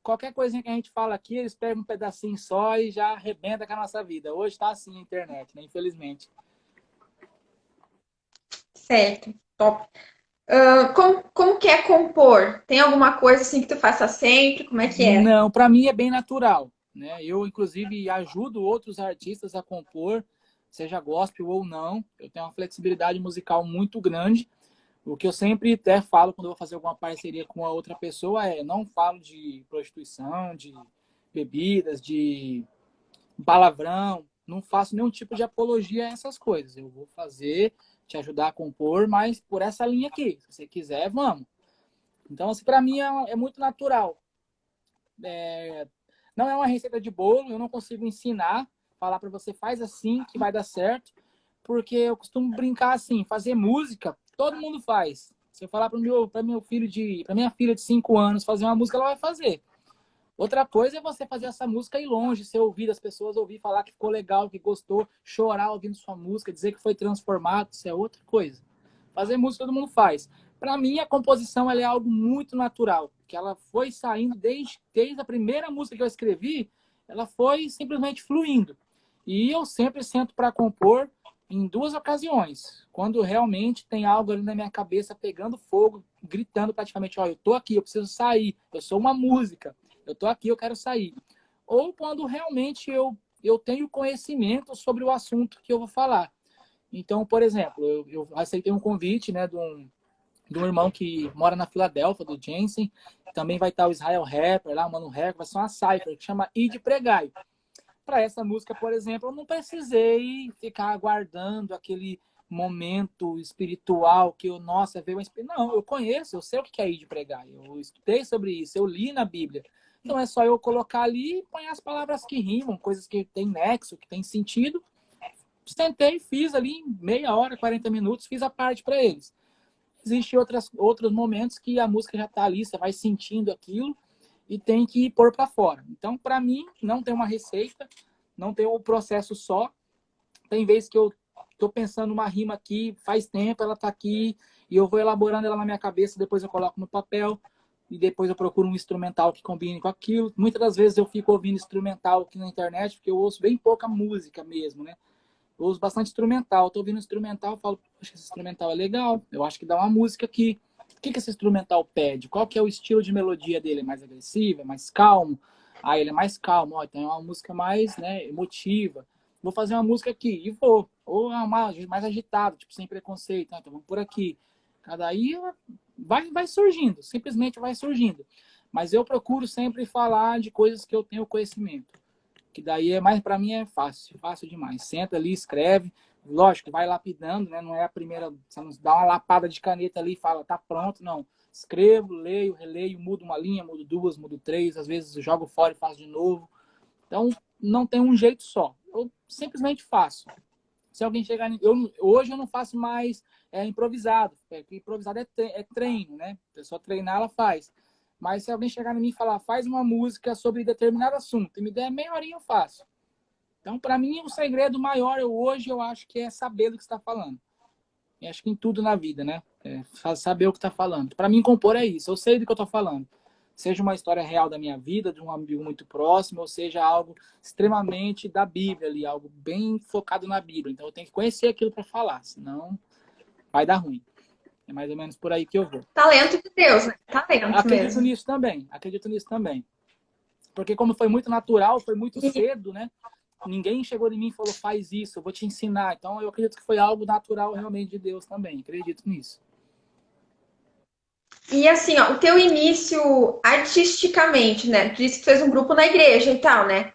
qualquer coisinha que a gente fala aqui, eles pegam um pedacinho só e já arrebenta com a nossa vida. Hoje está assim a internet, né? Infelizmente. Certo, top. Como que é compor? Tem alguma coisa assim que tu faça sempre? Como é que é? Não, para mim é bem natural, né? Eu, inclusive, ajudo outros artistas a compor, seja gospel ou não. Eu tenho uma flexibilidade musical muito grande. O que eu sempre até falo quando eu vou fazer alguma parceria com a outra pessoa é não falo de prostituição, de bebidas, de palavrão, não faço nenhum tipo de apologia a essas coisas. Eu vou fazer, te ajudar a compor, mas por essa linha aqui. Se você quiser, vamos. Então, assim, para mim é muito natural. Não é uma receita de bolo, eu não consigo ensinar, falar para você faz assim que vai dar certo, porque eu costumo brincar assim, fazer música, todo mundo faz. Se eu falar para minha filha de 5 anos fazer uma música, ela vai fazer. Outra coisa é você fazer essa música ir longe, ser ouvido, as pessoas ouvir falar que ficou legal, que gostou, chorar ouvindo sua música, dizer que foi transformado, isso é outra coisa. Fazer música todo mundo faz. Para mim, a composição ela é algo muito natural, que ela foi saindo desde a primeira música que eu escrevi, ela foi simplesmente fluindo. E eu sempre sento para compor em 2 ocasiões, quando realmente tem algo ali na minha cabeça pegando fogo, gritando praticamente, ó, eu tô aqui, eu preciso sair, eu sou uma música, eu tô aqui, eu quero sair. Ou quando realmente eu tenho conhecimento sobre o assunto que eu vou falar. Então, por exemplo, eu aceitei um convite, né, de um irmão que mora na Filadélfia, do Jensen. Também vai estar o Israel Rapper lá, o Mano Rapper, vai ser uma cypher que chama Ide Pregai. Para essa música, por exemplo, eu não precisei ficar aguardando aquele momento espiritual que eu, nossa, veio uma... Não, eu conheço, eu sei o que é Ide Pregai. Eu estudei sobre isso, eu li na Bíblia. Então é só eu colocar ali e põe as palavras que rimam, coisas que têm nexo, que têm sentido. Sentei, fiz ali em meia hora, 40 minutos, fiz a parte para eles. Existem outros momentos que a música já está ali, você vai sentindo aquilo e tem que pôr para fora. Então, para mim, não tem uma receita, não tem um processo só. Tem vezes que eu estou pensando uma rima aqui, faz tempo, ela está aqui, e eu vou elaborando ela na minha cabeça, depois eu coloco no papel, e depois eu procuro um instrumental que combine com aquilo. Muitas das vezes eu fico ouvindo instrumental aqui na internet, porque eu ouço bem pouca música mesmo, né? Eu uso bastante instrumental. Estou ouvindo instrumental, falo, poxa, esse instrumental é legal. Eu acho que dá uma música aqui. O que esse instrumental pede? Qual que é o estilo de melodia dele? É mais agressivo? É mais calmo? Ah, ele é mais calmo. Ó, então é uma música mais, né, emotiva. Vou fazer uma música aqui e vou. Ou é uma mais agitada, tipo, sem preconceito. Então vamos por aqui. Cada aí vai surgindo. Simplesmente vai surgindo. Mas eu procuro sempre falar de coisas que eu tenho conhecimento. Que daí é mais, para mim é fácil, fácil demais. Senta ali, escreve, lógico, vai lapidando, né? Não é a primeira, você não dá uma lapada de caneta ali e fala, tá pronto, não. Escrevo, leio, releio, mudo uma linha, mudo 2, mudo 3, às vezes jogo fora e faço de novo. Então, não tem um jeito só. Eu simplesmente faço. Se alguém chegar, hoje eu não faço mais improvisado, porque improvisado é treino, né? A pessoa treinar, ela faz. Mas se alguém chegar em mim e falar, faz uma música sobre determinado assunto, e me der meia horinha, eu faço. Então, para mim, o segredo maior hoje, eu acho que é saber do que está falando. E acho que em tudo na vida, né? Saber o que está falando. Para mim, compor é isso. Eu sei do que eu estou falando. Seja uma história real da minha vida, de um amigo muito próximo, ou seja algo extremamente da Bíblia ali, algo bem focado na Bíblia. Então, eu tenho que conhecer aquilo para falar, senão vai dar ruim. É mais ou menos por aí que eu vou. Talento de Deus, né? Talento Acredito mesmo. nisso também. Acredito nisso também. Porque como foi muito natural, foi muito E, cedo, né? Ninguém chegou em mim e falou, faz isso, eu vou te ensinar. Então, eu acredito que foi algo natural realmente de Deus também. Acredito nisso. e assim, ó, o teu início artisticamente, né? Tu disse que fez um grupo na igreja e tal, né?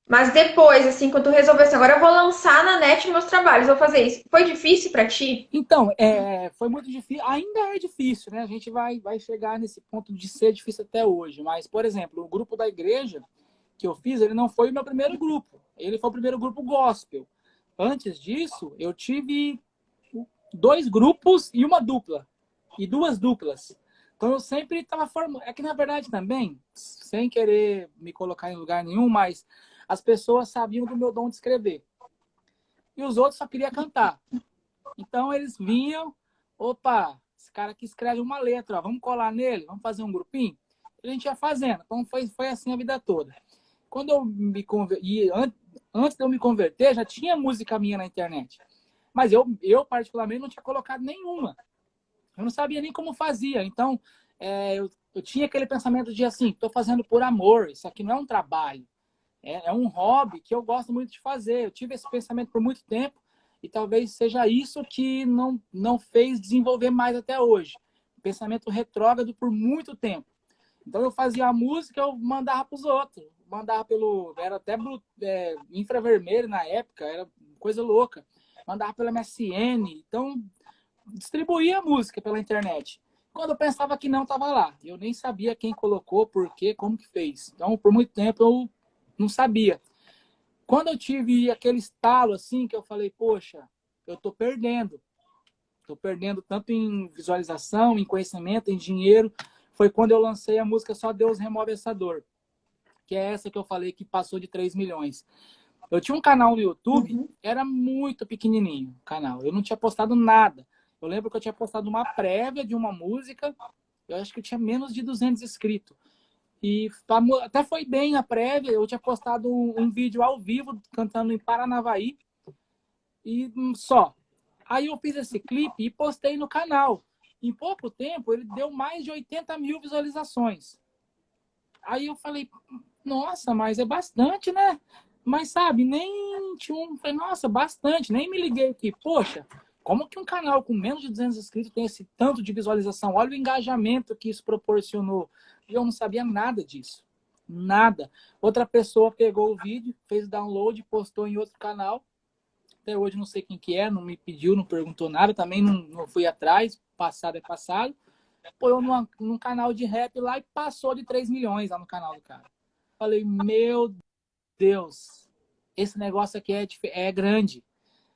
Mas depois, assim, quando tu resolveu assim, agora eu vou lançar na net meus trabalhos, vou fazer isso. Foi difícil pra ti? Então, foi muito difícil. Ainda é difícil, né? A gente vai chegar nesse ponto de ser difícil até hoje. Mas, por exemplo, o grupo da igreja que eu fiz, ele não foi o meu primeiro grupo. Ele foi o primeiro grupo gospel. Antes disso, eu tive 2 grupos e uma dupla. E 2 duplas. Então eu sempre estava formando. É que na verdade também, sem querer me colocar em lugar nenhum, mas as pessoas sabiam do meu dom de escrever. E os outros só queriam cantar. Então eles vinham, opa, esse cara aqui escreve uma letra, ó, vamos colar nele, vamos fazer um grupinho? A gente ia fazendo. Então foi assim a vida toda. Quando eu me converti, antes de eu me converter, já tinha música minha na internet. Mas eu particularmente, não tinha colocado nenhuma. Eu não sabia nem como fazia. Então, eu tinha aquele pensamento de assim, estou fazendo por amor, isso aqui não é um trabalho. É um hobby que eu gosto muito de fazer. Eu tive esse pensamento por muito tempo e talvez seja isso que não fez desenvolver mais até hoje. Pensamento retrógrado por muito tempo. Então eu fazia a música, eu mandava para os outros. Mandava pelo... Era até infravermelho na época, era coisa louca. Mandava pelo MSN. Então, distribuía a música pela internet. Quando eu pensava que não, estava lá. Eu nem sabia quem colocou, por quê, como que fez. Então, por muito tempo, eu não sabia. Quando eu tive aquele estalo, assim, que eu falei, poxa, eu tô perdendo. Tô perdendo tanto em visualização, em conhecimento, em dinheiro. Foi quando eu lancei a música Só Deus Remove Essa Dor, que é essa que eu falei que passou de 3 milhões. Eu tinha um canal no YouTube, era muito pequenininho o canal. Eu não tinha postado nada. Eu lembro que eu tinha postado uma prévia de uma música, eu acho que eu tinha menos de 200 inscritos. E até foi bem a prévia, eu tinha postado um vídeo ao vivo cantando em Paranavaí e só. Aí eu fiz esse clipe e postei no canal. Em pouco tempo, ele deu mais de 80 mil visualizações. Aí eu falei, nossa, mas é bastante, né? Mas, sabe, nem tinha um... Falei, nossa, bastante. Nem me liguei aqui. Poxa, como que um canal com menos de 200 inscritos tem esse tanto de visualização? Olha o engajamento que isso proporcionou. E eu não sabia nada disso. Nada. Outra pessoa pegou o vídeo, fez download, postou em outro canal. Até hoje não sei quem que é, não me pediu, não perguntou nada. Também não fui atrás. Passado é passado. Põe num canal de rap lá e passou de 3 milhões lá no canal do cara. Falei, meu Deus, esse negócio aqui é grande.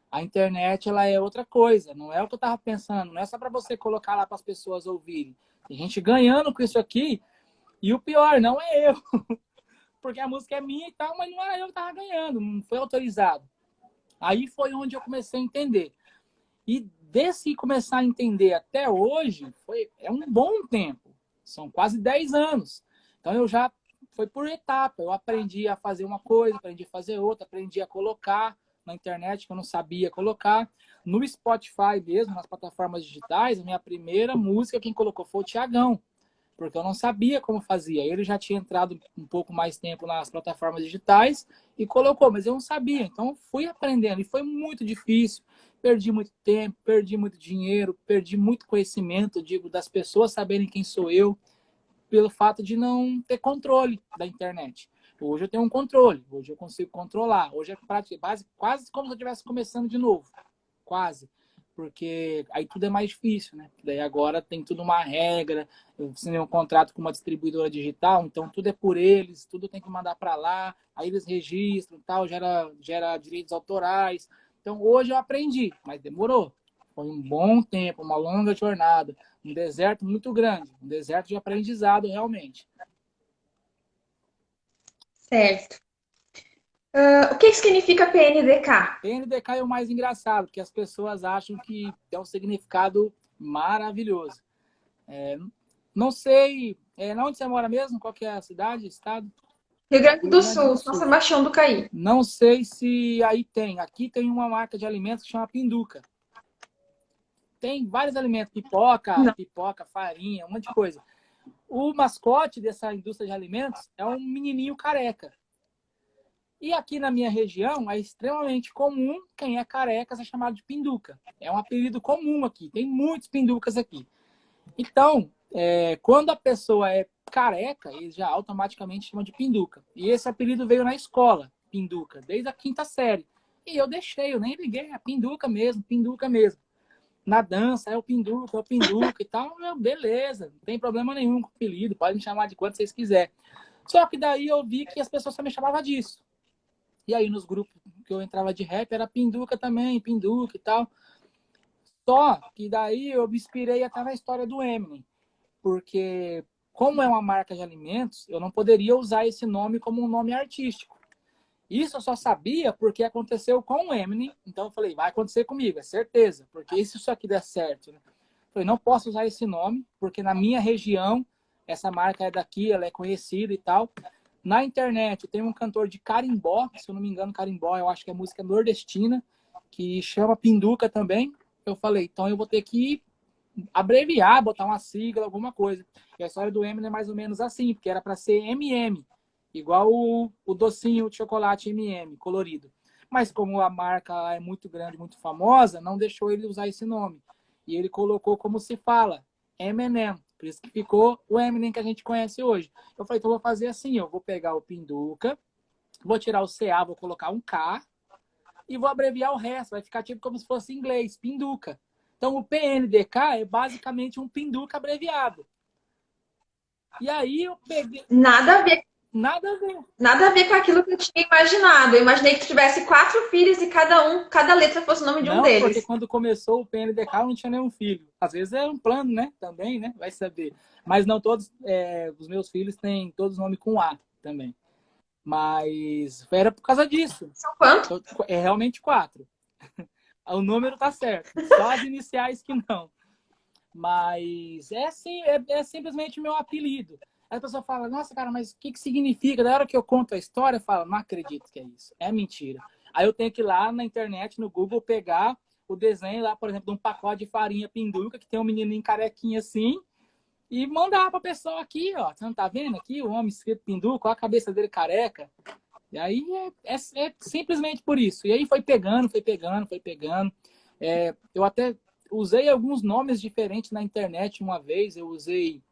A internet, ela é outra coisa. Não é o que eu tava pensando. Não é só para você colocar lá para as pessoas ouvirem. Tem gente ganhando com isso aqui. E o pior, não é eu. Porque a música é minha e tal, mas não era eu que tava ganhando. Não foi autorizado. Aí foi onde eu comecei a entender. E desse começar a entender até hoje, é um bom tempo. São quase 10 anos. Então eu já foi por etapa. Eu aprendi a fazer uma coisa, aprendi a fazer outra, aprendi a colocar na internet que eu não sabia colocar. No Spotify mesmo, nas plataformas digitais, a minha primeira música quem colocou foi o Thiagão, porque eu não sabia como fazia. Ele já tinha entrado um pouco mais tempo nas plataformas digitais e colocou, mas eu não sabia. Então fui aprendendo e foi muito difícil. Perdi muito tempo, perdi muito dinheiro, perdi muito conhecimento, digo, das pessoas saberem quem sou eu, pelo fato de não ter controle da internet. Hoje eu tenho um controle, hoje eu consigo controlar. Hoje é quase como se eu estivesse começando de novo. Quase. Porque aí tudo é mais difícil, né? Daí agora tem tudo uma regra, eu assinei um contrato com uma distribuidora digital, então tudo é por eles, tudo tem que mandar para lá, aí eles registram e tal, gera direitos autorais. Então hoje eu aprendi, mas demorou. Foi um bom tempo, uma longa jornada, um deserto muito grande, um deserto de aprendizado realmente. Certo. O que significa PNDK? PNDK é o mais engraçado, porque as pessoas acham que é um significado maravilhoso. Não sei, onde você mora mesmo? Qual que é a cidade, estado? Rio Grande Rio do Grande Sul, do São Sul. Sebastião do Caí. Não sei se aí tem. Aqui tem uma marca de alimentos que chama Pinduca. Tem vários alimentos, Não. pipoca, farinha, um monte de coisa. O mascote dessa indústria de alimentos é um menininho careca. E aqui na minha região é extremamente comum quem é careca ser chamado de pinduca. É um apelido comum aqui. Tem muitos pinducas aqui. Então, quando a pessoa é careca, eles já automaticamente chamam de pinduca. E esse apelido veio na escola, pinduca, desde a quinta série. E eu deixei, eu nem liguei, é pinduca mesmo, pinduca mesmo. Na dança, é o pinduca e tal. Beleza, não tem problema nenhum com o apelido, pode me chamar de quanto vocês quiserem. Só que daí eu vi que as pessoas só me chamavam disso. E aí nos grupos que eu entrava de rap era pinduca também, pinduca e tal. Só que daí eu me inspirei até na história do Eminem. Porque como é uma marca de alimentos, eu não poderia usar esse nome como um nome artístico. Isso eu só sabia porque aconteceu com o Eminem. Então eu falei, vai acontecer comigo, é certeza. Porque se isso aqui der certo, né? falei, não posso usar esse nome, porque na minha região, essa marca é daqui, ela é conhecida e tal. Na internet, tem um cantor de carimbó, se eu não me engano, carimbó, eu acho que é música nordestina, que chama Pinduca também. Eu falei, então eu vou ter que abreviar, botar uma sigla, alguma coisa. E a história do Eminem é mais ou menos assim, porque era para ser MM, igual o docinho de chocolate MM, colorido. Mas como a marca é muito grande, muito famosa, não deixou ele usar esse nome. E ele colocou como se fala, Eminem. Por isso que ficou o Eminem que a gente conhece hoje. Eu falei, então eu vou fazer assim, eu vou pegar o Pinduca, vou tirar o CA, vou colocar um K e vou abreviar o resto. Vai ficar tipo como se fosse em inglês, Pinduca. Então o PNDK é basicamente um Pinduca abreviado. E aí eu peguei... Nada a ver, Nada a ver. nada a ver com aquilo que eu tinha imaginado. Eu imaginei que tu tivesse 4 filhos e cada letra fosse o nome de um Não, porque deles. quando começou o PNDK eu não tinha nenhum filho. Às vezes é um plano, né? Também, né? Vai saber. Mas não todos, os meus filhos têm todos nome com A também. Mas era por causa disso. São quantos? É realmente 4. O número tá certo. Só as iniciais que não. Mas é assim, é simplesmente meu apelido. Aí a pessoa fala, nossa, cara, mas o que significa? Da hora que eu conto a história, fala, não acredito que é isso. É mentira. Aí eu tenho que ir lá na internet, no Google, pegar o desenho lá, por exemplo, de um pacote de farinha Pinduca, que tem um menininho carequinha assim, e mandar pra pessoa aqui, ó. Você não tá vendo aqui? O homem escrito Pinduca, olha a cabeça dele careca. E aí é simplesmente por isso. E aí foi pegando, foi pegando, foi pegando. Eu até usei alguns nomes diferentes na internet uma vez. Eu usei...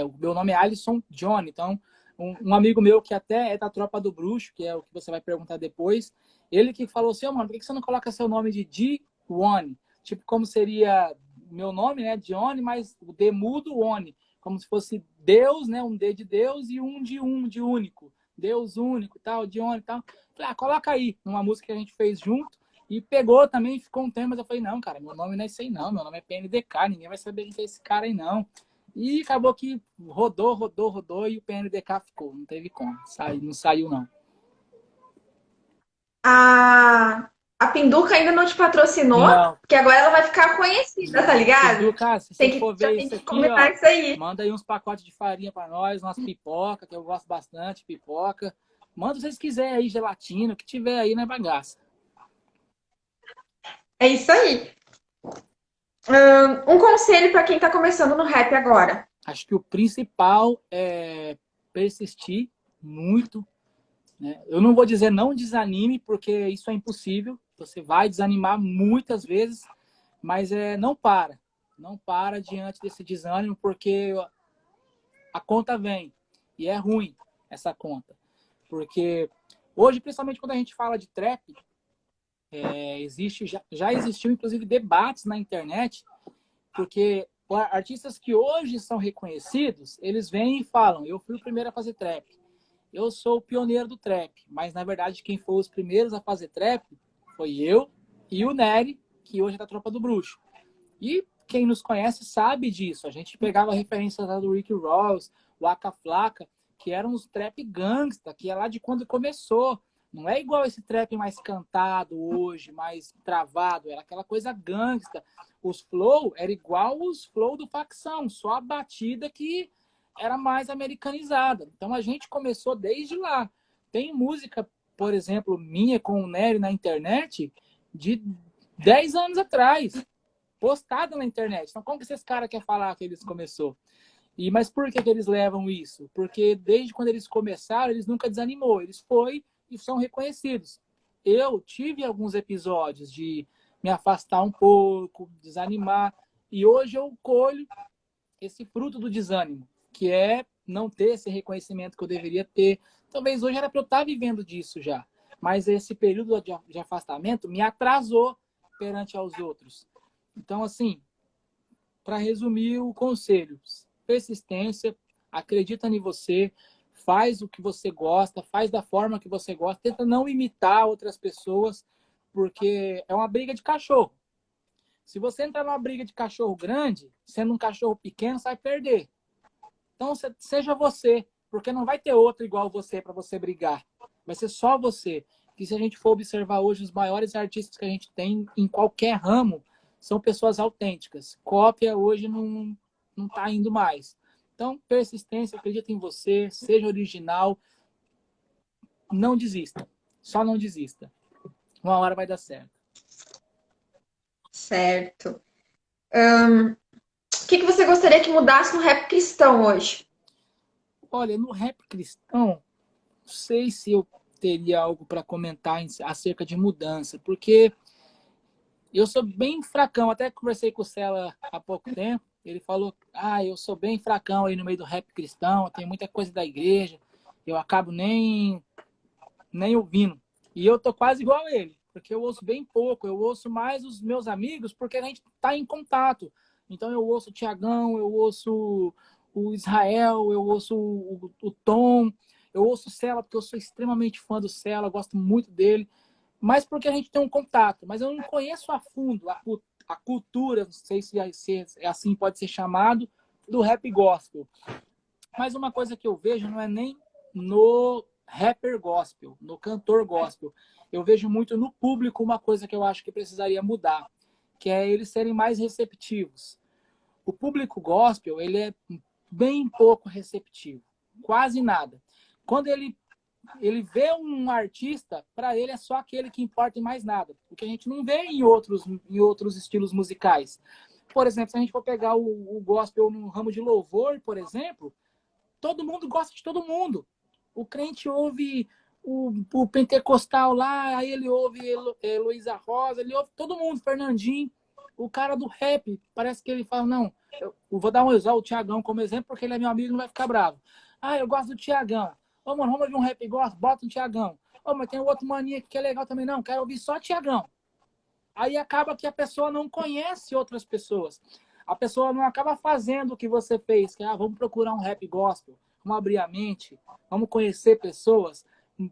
o meu nome é Alisson John. Então, um amigo meu que até é da Tropa do Bruxo, que é o que você vai perguntar depois, ele que falou assim, mano, por que você não coloca seu nome de D1? Tipo, como seria meu nome, né? Johnny, mas o D mudo, One. Como se fosse Deus, né? Um D de Deus e um de único. Deus único, tal, Johnny e tal. Falei, coloca aí, numa música que a gente fez junto. E pegou também, ficou um tempo, mas eu falei, não, cara, meu nome não é esse aí não, meu nome é PNDK, ninguém vai saber quem é esse cara aí não. E acabou que rodou e o PNDK ficou, não teve como, não saiu não. A Pinduca ainda não te patrocinou, Não, porque agora ela vai ficar conhecida, tá ligado? Pinduca, se você Tem que, for já ver tem isso que aqui, combinar ó, isso aí. manda aí uns pacotes de farinha pra nós, umas pipoca, que eu gosto bastante, pipoca. Manda se vocês quiserem aí, gelatina, o que tiver aí na bagaça. É isso aí. Um conselho para quem tá começando no rap agora. Acho que o principal é persistir muito, né? Eu não vou dizer não desanime, porque isso é impossível. Você vai desanimar muitas vezes, mas não para. Não para diante desse desânimo, porque a conta vem. E é ruim essa conta. Porque hoje, principalmente quando a gente fala de trap, já existiu, inclusive, debates na internet, porque artistas que hoje são reconhecidos, eles vêm e falam, eu fui o primeiro a fazer trap. Eu sou o pioneiro do trap. Mas, na verdade, quem foi os primeiros a fazer trap foi eu e o Nery, que hoje é da Tropa do Bruxo. E quem nos conhece sabe disso. A gente pegava referências lá do Rick Ross, o Waka Flocka, que eram os trap gangsta, que é lá de quando começou. Não é igual esse trap mais cantado hoje, mais travado. Era aquela coisa gangsta. Os flow era igual os flow do Facção, só a batida que era mais americanizada. Então a gente começou desde lá. Tem música, por exemplo, minha com o Nery na internet de 10 anos atrás, postada na internet. Então como que esses caras querem falar que eles começou? Mas por que eles levam isso? Porque desde quando eles começaram, eles nunca desanimou. Eles foi e são reconhecidos. Eu tive alguns episódios de me afastar um pouco, desanimar, e hoje eu colho esse fruto do desânimo, que é não ter esse reconhecimento que eu deveria ter. Talvez hoje era para eu estar vivendo disso já, mas esse período de afastamento me atrasou perante aos outros. Então, assim, para resumir o conselho, persistência, acredita em você, faz o que você gosta, faz da forma que você gosta, tenta não imitar outras pessoas, porque é uma briga de cachorro. Se você entrar numa briga de cachorro grande, sendo um cachorro pequeno, você vai perder. Então, seja você, porque não vai ter outro igual você para você brigar. Vai ser só você. E se a gente for observar hoje os maiores artistas que a gente tem em qualquer ramo, são pessoas autênticas. Cópia hoje não está indo mais. Então, persistência, acredita em você, seja original, não desista. Só não desista. Uma hora vai dar certo. Certo. O que você gostaria que mudasse no rap cristão hoje? Olha, no rap cristão, não sei se eu teria algo para comentar acerca de mudança, porque eu sou bem fracão. Até conversei com o Cela há pouco tempo. Ele falou, eu sou bem fracão aí no meio do rap cristão, tem muita coisa da igreja, eu acabo nem ouvindo. E eu tô quase igual a ele, porque eu ouço bem pouco, eu ouço mais os meus amigos, porque a gente tá em contato. Então eu ouço o Tiagão, eu ouço o Israel, eu ouço o Tom, eu ouço o Cela, porque eu sou extremamente fã do Cela, gosto muito dele, mas porque a gente tem um contato. Mas eu não conheço a fundo a cultura, não sei se assim pode ser chamado, do rap gospel. Mas uma coisa que eu vejo não é nem no rapper gospel, no cantor gospel. Eu vejo muito no público uma coisa que eu acho que precisaria mudar, que é eles serem mais receptivos. O público gospel, ele é bem pouco receptivo, quase nada. Quando ele vê um artista, para ele é só aquele que importa e mais nada, o que a gente não vê em outros estilos musicais. Por exemplo, se a gente for pegar o gospel no ramo de louvor, por exemplo, todo mundo gosta de todo mundo. O crente ouve o pentecostal lá, aí ele ouve Heloísa Rosa, ele ouve todo mundo, Fernandinho. O cara do rap, parece que ele fala, não, eu vou dar o Tiagão como exemplo, porque ele é meu amigo e não vai ficar bravo. Eu gosto do Tiagão. Ô, mano, vamos ouvir um rap gosto? Bota um Tiagão. Ô, mas tem outro maninho aqui que é legal também, não, quero ouvir só Tiagão. Aí acaba que a pessoa não conhece outras pessoas. A pessoa não acaba fazendo o que você fez, que vamos procurar um rap gospel, vamos abrir a mente, vamos conhecer pessoas.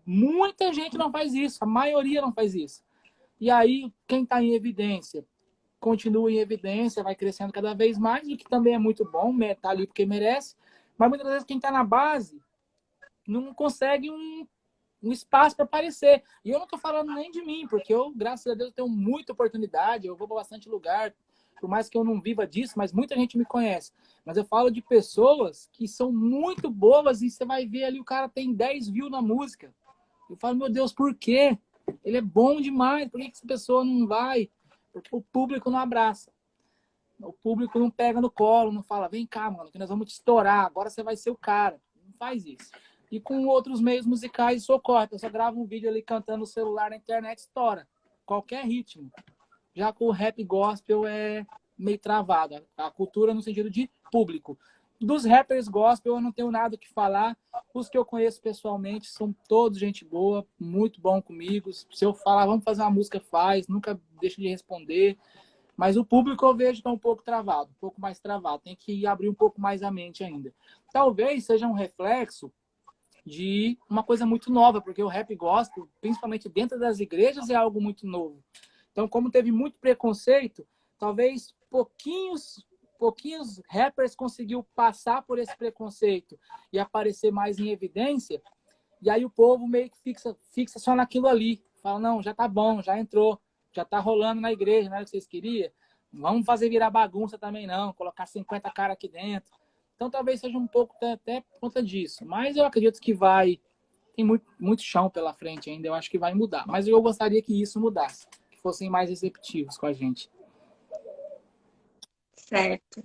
Muita gente não faz isso, a maioria não faz isso. E aí, quem está em evidência, continua em evidência, vai crescendo cada vez mais, o que também é muito bom, está ali porque merece. Mas muitas vezes quem está na base não consegue um espaço para aparecer. E eu não estou falando nem de mim, porque eu, graças a Deus, tenho muita oportunidade, eu vou para bastante lugar, por mais que eu não viva disso, mas muita gente me conhece. Mas eu falo de pessoas que são muito boas e você vai ver ali, o cara tem 10 views na música. Eu falo, meu Deus, por quê? Ele é bom demais, por que essa pessoa não vai? Porque o público não abraça. O público não pega no colo, não fala, vem cá, mano, que nós vamos te estourar, agora você vai ser o cara. Não faz isso. E com outros meios musicais isso ocorre. Eu só gravo um vídeo ali cantando no celular na internet, estoura. Qualquer ritmo. Já com o rap gospel é meio travado. A cultura no sentido de público. Dos rappers gospel eu não tenho nada o que falar. Os que eu conheço pessoalmente são todos gente boa, muito bom comigo. Se eu falar, vamos fazer uma música, faz. Nunca deixa de responder. Mas o público eu vejo que está um pouco travado, um pouco mais travado. Tem que abrir um pouco mais a mente ainda. Talvez seja um reflexo de uma coisa muito nova, porque o rap gospel, principalmente dentro das igrejas, é algo muito novo. Então, como teve muito preconceito, talvez pouquinhos rappers conseguiu passar por esse preconceito e aparecer mais em evidência, e aí o povo meio que fixa só naquilo ali. Fala, não, já tá bom, já entrou, já tá rolando na igreja, não era o que vocês queriam? Vamos fazer virar bagunça também não, colocar 50 caras aqui dentro. Então talvez seja um pouco até por conta disso. Mas eu acredito que tem muito chão pela frente ainda, eu acho que vai mudar. Mas eu gostaria que isso mudasse, que fossem mais receptivos com a gente. Certo.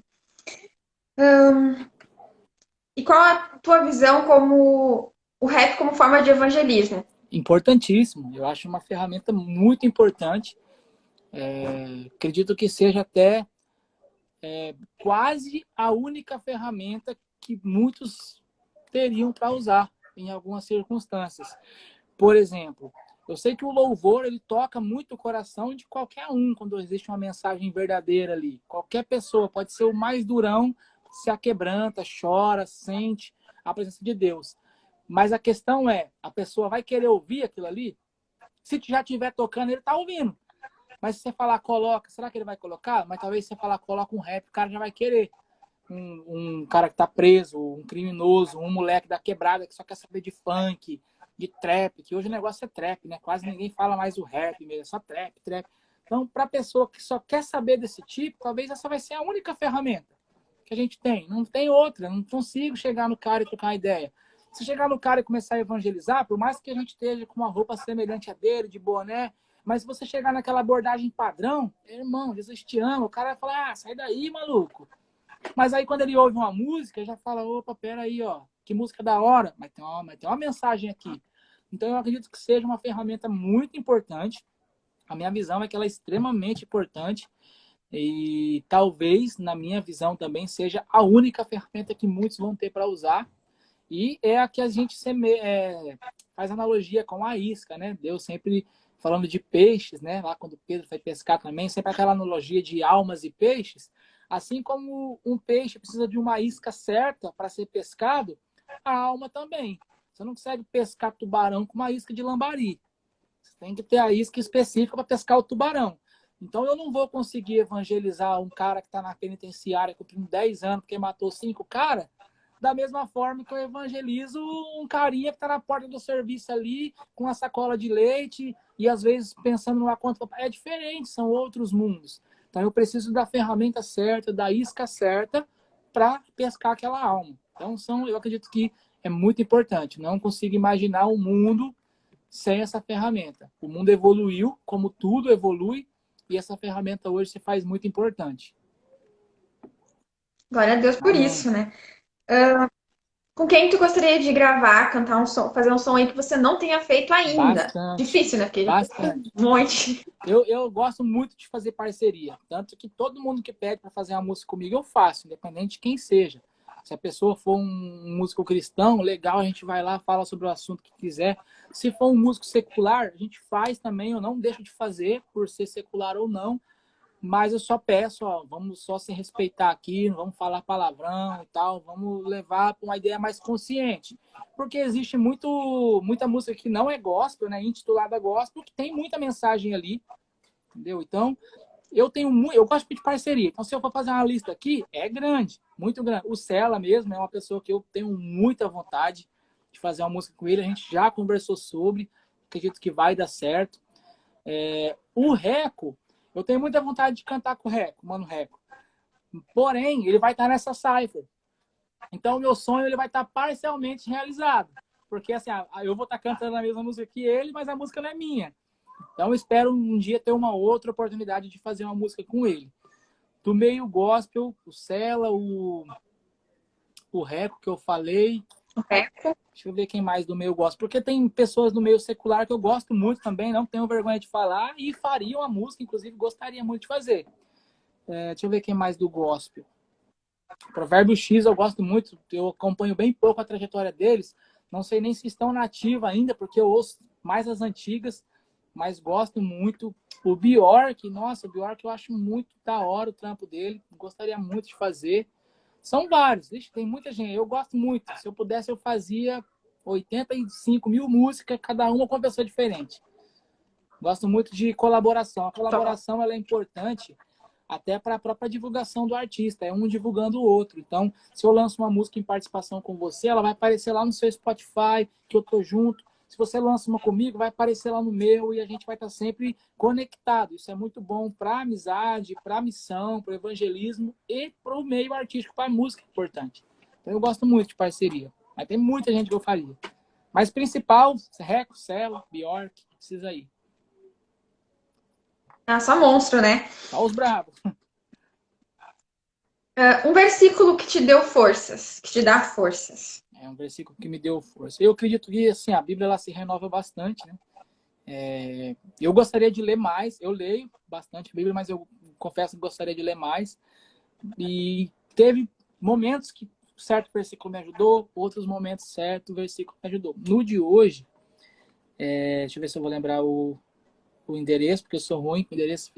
E qual a tua visão como o rap como forma de evangelismo? Importantíssimo. Eu acho uma ferramenta muito importante. Acredito que seja até quase a única ferramenta que muitos teriam para usar em algumas circunstâncias. Por exemplo, eu sei que o louvor ele toca muito o coração de qualquer um quando existe uma mensagem verdadeira ali. Qualquer pessoa, pode ser o mais durão, se aquebranta, chora, sente a presença de Deus. Mas a questão é, a pessoa vai querer ouvir aquilo ali? Se já estiver tocando, ele está ouvindo. Mas se você falar, coloca, será que ele vai colocar? Mas talvez se você falar, coloca um rap, o cara já vai querer. Um cara que está preso, um criminoso, um moleque da quebrada que só quer saber de funk, de trap, que hoje o negócio é trap, né? Quase ninguém fala mais o rap mesmo, é só trap. Então, para a pessoa que só quer saber desse tipo, talvez essa vai ser a única ferramenta que a gente tem. Não tem outra, não consigo chegar no cara e trocar uma ideia. Se chegar no cara e começar a evangelizar, por mais que a gente esteja com uma roupa semelhante a dele, de boné, mas se você chegar naquela abordagem padrão, irmão, Jesus te ama, o cara vai falar, sai daí, maluco. Mas aí quando ele ouve uma música, já fala, opa, peraí, ó, que música da hora, mas tem uma mensagem aqui. Então eu acredito que seja uma ferramenta muito importante. A minha visão é que ela é extremamente importante e talvez, na minha visão, também seja a única ferramenta que muitos vão ter para usar. E é a que a gente faz analogia com a isca, né? Deus sempre falando de peixes, né? Lá quando Pedro foi pescar também, sempre aquela analogia de almas e peixes. Assim como um peixe precisa de uma isca certa para ser pescado, a alma também. Você não consegue pescar tubarão com uma isca de lambari. Você tem que ter a isca específica para pescar o tubarão. Então eu não vou conseguir evangelizar um cara que está na penitenciária cumprindo 10 anos porque matou 5 caras, da mesma forma que eu evangelizo um carinha que está na porta do serviço ali, com uma sacola de leite, e às vezes pensando numa conta. É diferente, são outros mundos. Então eu preciso da ferramenta certa, da isca certa, para pescar aquela alma. Então eu acredito que é muito importante. Não consigo imaginar um mundo sem essa ferramenta. O mundo evoluiu, como tudo evolui, e essa ferramenta hoje se faz muito importante. Glória a Deus por Amém. isso, né? Com quem tu gostaria de gravar, cantar um som, fazer um som aí que você não tenha feito ainda? Bastante, Difícil, né? Porque já tem bastante. um monte. Eu gosto muito de fazer parceria. Tanto que todo mundo que pede para fazer uma música comigo, eu faço, independente de quem seja. Se a pessoa for um músico cristão, legal, a gente vai lá, fala sobre o assunto que quiser. Se for um músico secular, a gente faz também, eu não deixo de fazer, por ser secular ou não. Mas eu só peço, ó, vamos só se respeitar aqui, não vamos falar palavrão e tal, vamos levar para uma ideia mais consciente. Porque existe muita música que não é gospel, né, intitulada gospel, que tem muita mensagem ali, entendeu? Então, eu gosto de parceria. Então, se eu for fazer uma lista aqui, é grande, muito grande. O Cela mesmo é uma pessoa que eu tenho muita vontade de fazer uma música com ele, a gente já conversou sobre, acredito que vai dar certo. O Reco, eu tenho muita vontade de cantar com o Reco, Mano Reco. Porém, ele vai estar nessa cipher. Então, o meu sonho ele vai estar parcialmente realizado. Porque assim, eu vou estar cantando a mesma música que ele, mas a música não é minha. Então, eu espero um dia ter uma outra oportunidade de fazer uma música com ele. Do meio gospel, o Cela, o Reco que eu falei. Deixa eu ver quem mais do meio gospel. Porque tem pessoas do meio secular que eu gosto muito também, não tenho vergonha de falar, e faria uma música, inclusive gostaria muito de fazer. Deixa eu ver quem mais do gospel. Provérbio X eu gosto muito, eu acompanho bem pouco a trajetória deles, não sei nem se estão na ativa ainda, porque eu ouço mais as antigas, mas gosto muito. O Bjork, nossa, o Bjork eu acho muito da hora o trampo dele, gostaria muito de fazer. São vários, tem muita gente, eu gosto muito. Se eu pudesse, eu fazia 85 mil músicas, cada uma com uma pessoa diferente. Gosto muito de colaboração. A colaboração ela é importante até para a própria divulgação do artista, é um divulgando o outro. Então, se eu lanço uma música em participação com você, ela vai aparecer lá no seu Spotify, que eu tô junto. Se você lança uma comigo, vai aparecer lá no meu e a gente vai estar sempre conectado. Isso é muito bom para a amizade, para a missão, para o evangelismo e para o meio artístico, para a música é importante. Então, eu gosto muito de parceria. Mas tem muita gente que eu faria. Mas principal, Reco, Celo, Bjork, precisa ir. Ah, só monstro, né? Só os bravos. Um versículo que te deu forças, que te dá forças. É um versículo que me deu força. Eu acredito que assim, a Bíblia ela se renova bastante, né? Eu gostaria de ler mais. Eu leio bastante a Bíblia, mas eu confesso que gostaria de ler mais. E teve momentos que certo versículo me ajudou, outros momentos certo versículo me ajudou. No de hoje, deixa eu ver se eu vou lembrar o endereço, porque eu sou ruim com o endereço.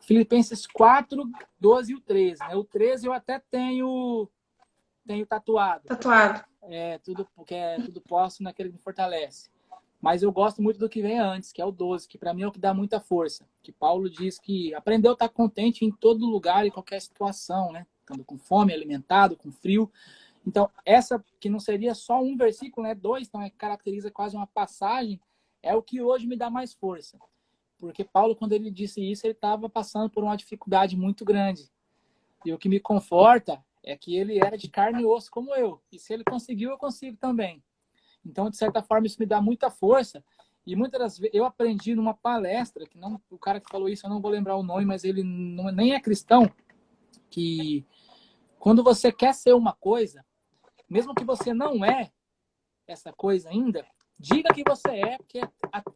Filipenses 4, 12 e o 13. Né? O 13 eu até tenho tatuado. Tatuado. Tudo posso naquele que me fortalece. Mas eu gosto muito do que vem antes, que é o 12, que para mim é o que dá muita força. Que Paulo diz que aprendeu a estar contente em todo lugar e qualquer situação, né? Estando com fome, alimentado, com frio. Então, essa que não seria só um versículo, né? 2, então caracteriza quase uma passagem. é o que hoje me dá mais força. Porque Paulo, quando ele disse isso, ele estava passando por uma dificuldade muito grande. E o que me conforta é que ele era de carne e osso como eu. E se ele conseguiu, eu consigo também. Então, de certa forma, isso me dá muita força. E muitas das vezes eu aprendi numa palestra, que não, o cara que falou isso, eu não vou lembrar o nome, mas ele não, nem é cristão, que quando você quer ser uma coisa, mesmo que você não é essa coisa ainda, diga que você é, porque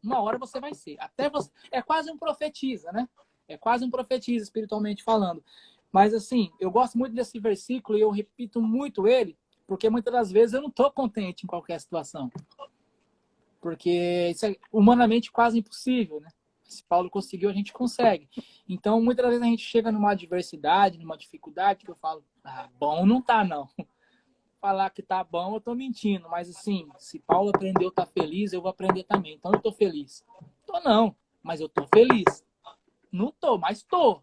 uma hora você vai ser. Até você, é quase um profetiza, né? É quase um profetiza, espiritualmente falando. Mas assim, eu gosto muito desse versículo e eu repito muito ele, porque muitas das vezes eu não estou contente em qualquer situação. Porque isso é humanamente quase impossível, né? Se Paulo conseguiu, a gente consegue. Então, muitas vezes a gente chega numa adversidade, numa dificuldade, que eu falo, bom não tá, não. Falar que tá bom, eu tô mentindo. Mas assim, se Paulo aprendeu a estar feliz, eu vou aprender também. Então eu tô feliz. Tô não, mas eu tô feliz. Não tô, mas tô.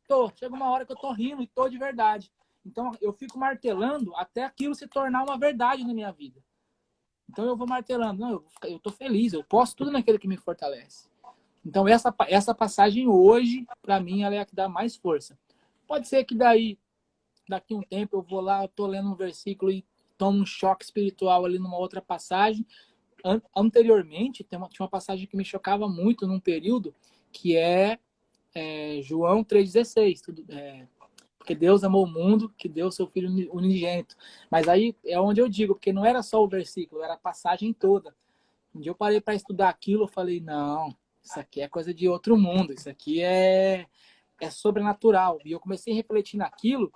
Tô. Chega uma hora que eu tô rindo e tô de verdade. Então eu fico martelando até aquilo se tornar uma verdade na minha vida. Então eu vou martelando. Não, eu tô feliz, eu posso tudo naquele que me fortalece. Então essa passagem hoje, para mim, ela é a que dá mais força. Pode ser que daqui um tempo eu vou lá, eu tô lendo um versículo e tomo um choque espiritual ali numa outra passagem. Anteriormente, tinha uma passagem que me chocava muito num período, que João 3,16. Porque Deus amou o mundo, que deu o seu Filho unigênito. Mas aí é onde eu digo, porque não era só o versículo, era a passagem toda. Um dia eu parei para estudar aquilo, eu falei, não, isso aqui é coisa de outro mundo, isso aqui é sobrenatural. E eu comecei a refletir naquilo,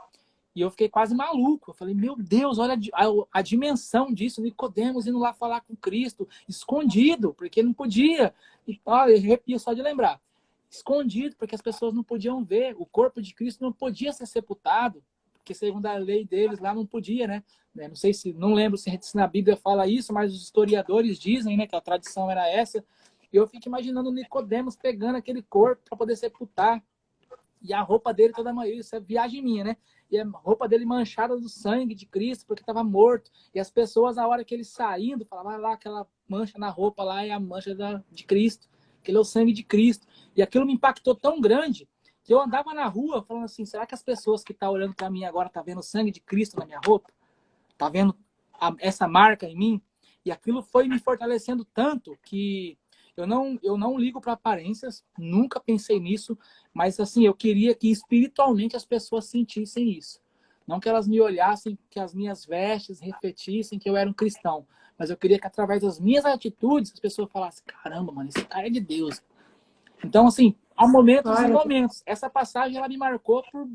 e eu fiquei quase maluco. Eu falei, meu Deus, olha a dimensão disso. Nicodemos indo lá falar com Cristo, escondido, porque não podia. E, eu arrepio só de lembrar. Escondido, porque as pessoas não podiam ver. O corpo de Cristo não podia ser sepultado, porque segundo a lei deles lá não podia, né? Não sei não lembro se na Bíblia fala isso, mas os historiadores dizem, né, que a tradição era essa. E eu fico imaginando Nicodemos pegando aquele corpo para poder sepultar. E a roupa dele toda manhã, isso é viagem minha, né? E a roupa dele manchada do sangue de Cristo, porque estava morto. E as pessoas, a hora que ele saindo, falavam, lá, aquela mancha na roupa lá é a mancha de Cristo. Aquele é o sangue de Cristo. E aquilo me impactou tão grande que eu andava na rua falando assim, será que as pessoas que estão olhando para mim agora estão vendo o sangue de Cristo na minha roupa? Tá vendo essa marca em mim? E aquilo foi me fortalecendo tanto que eu não ligo para aparências, nunca pensei nisso, mas assim, eu queria que espiritualmente as pessoas sentissem isso. Não que elas me olhassem, que as minhas vestes refletissem que eu era um cristão, mas eu queria que através das minhas atitudes as pessoas falassem, caramba, mano, esse cara é de Deus. Então, assim, há momentos e momentos. Essa passagem, ela me marcou por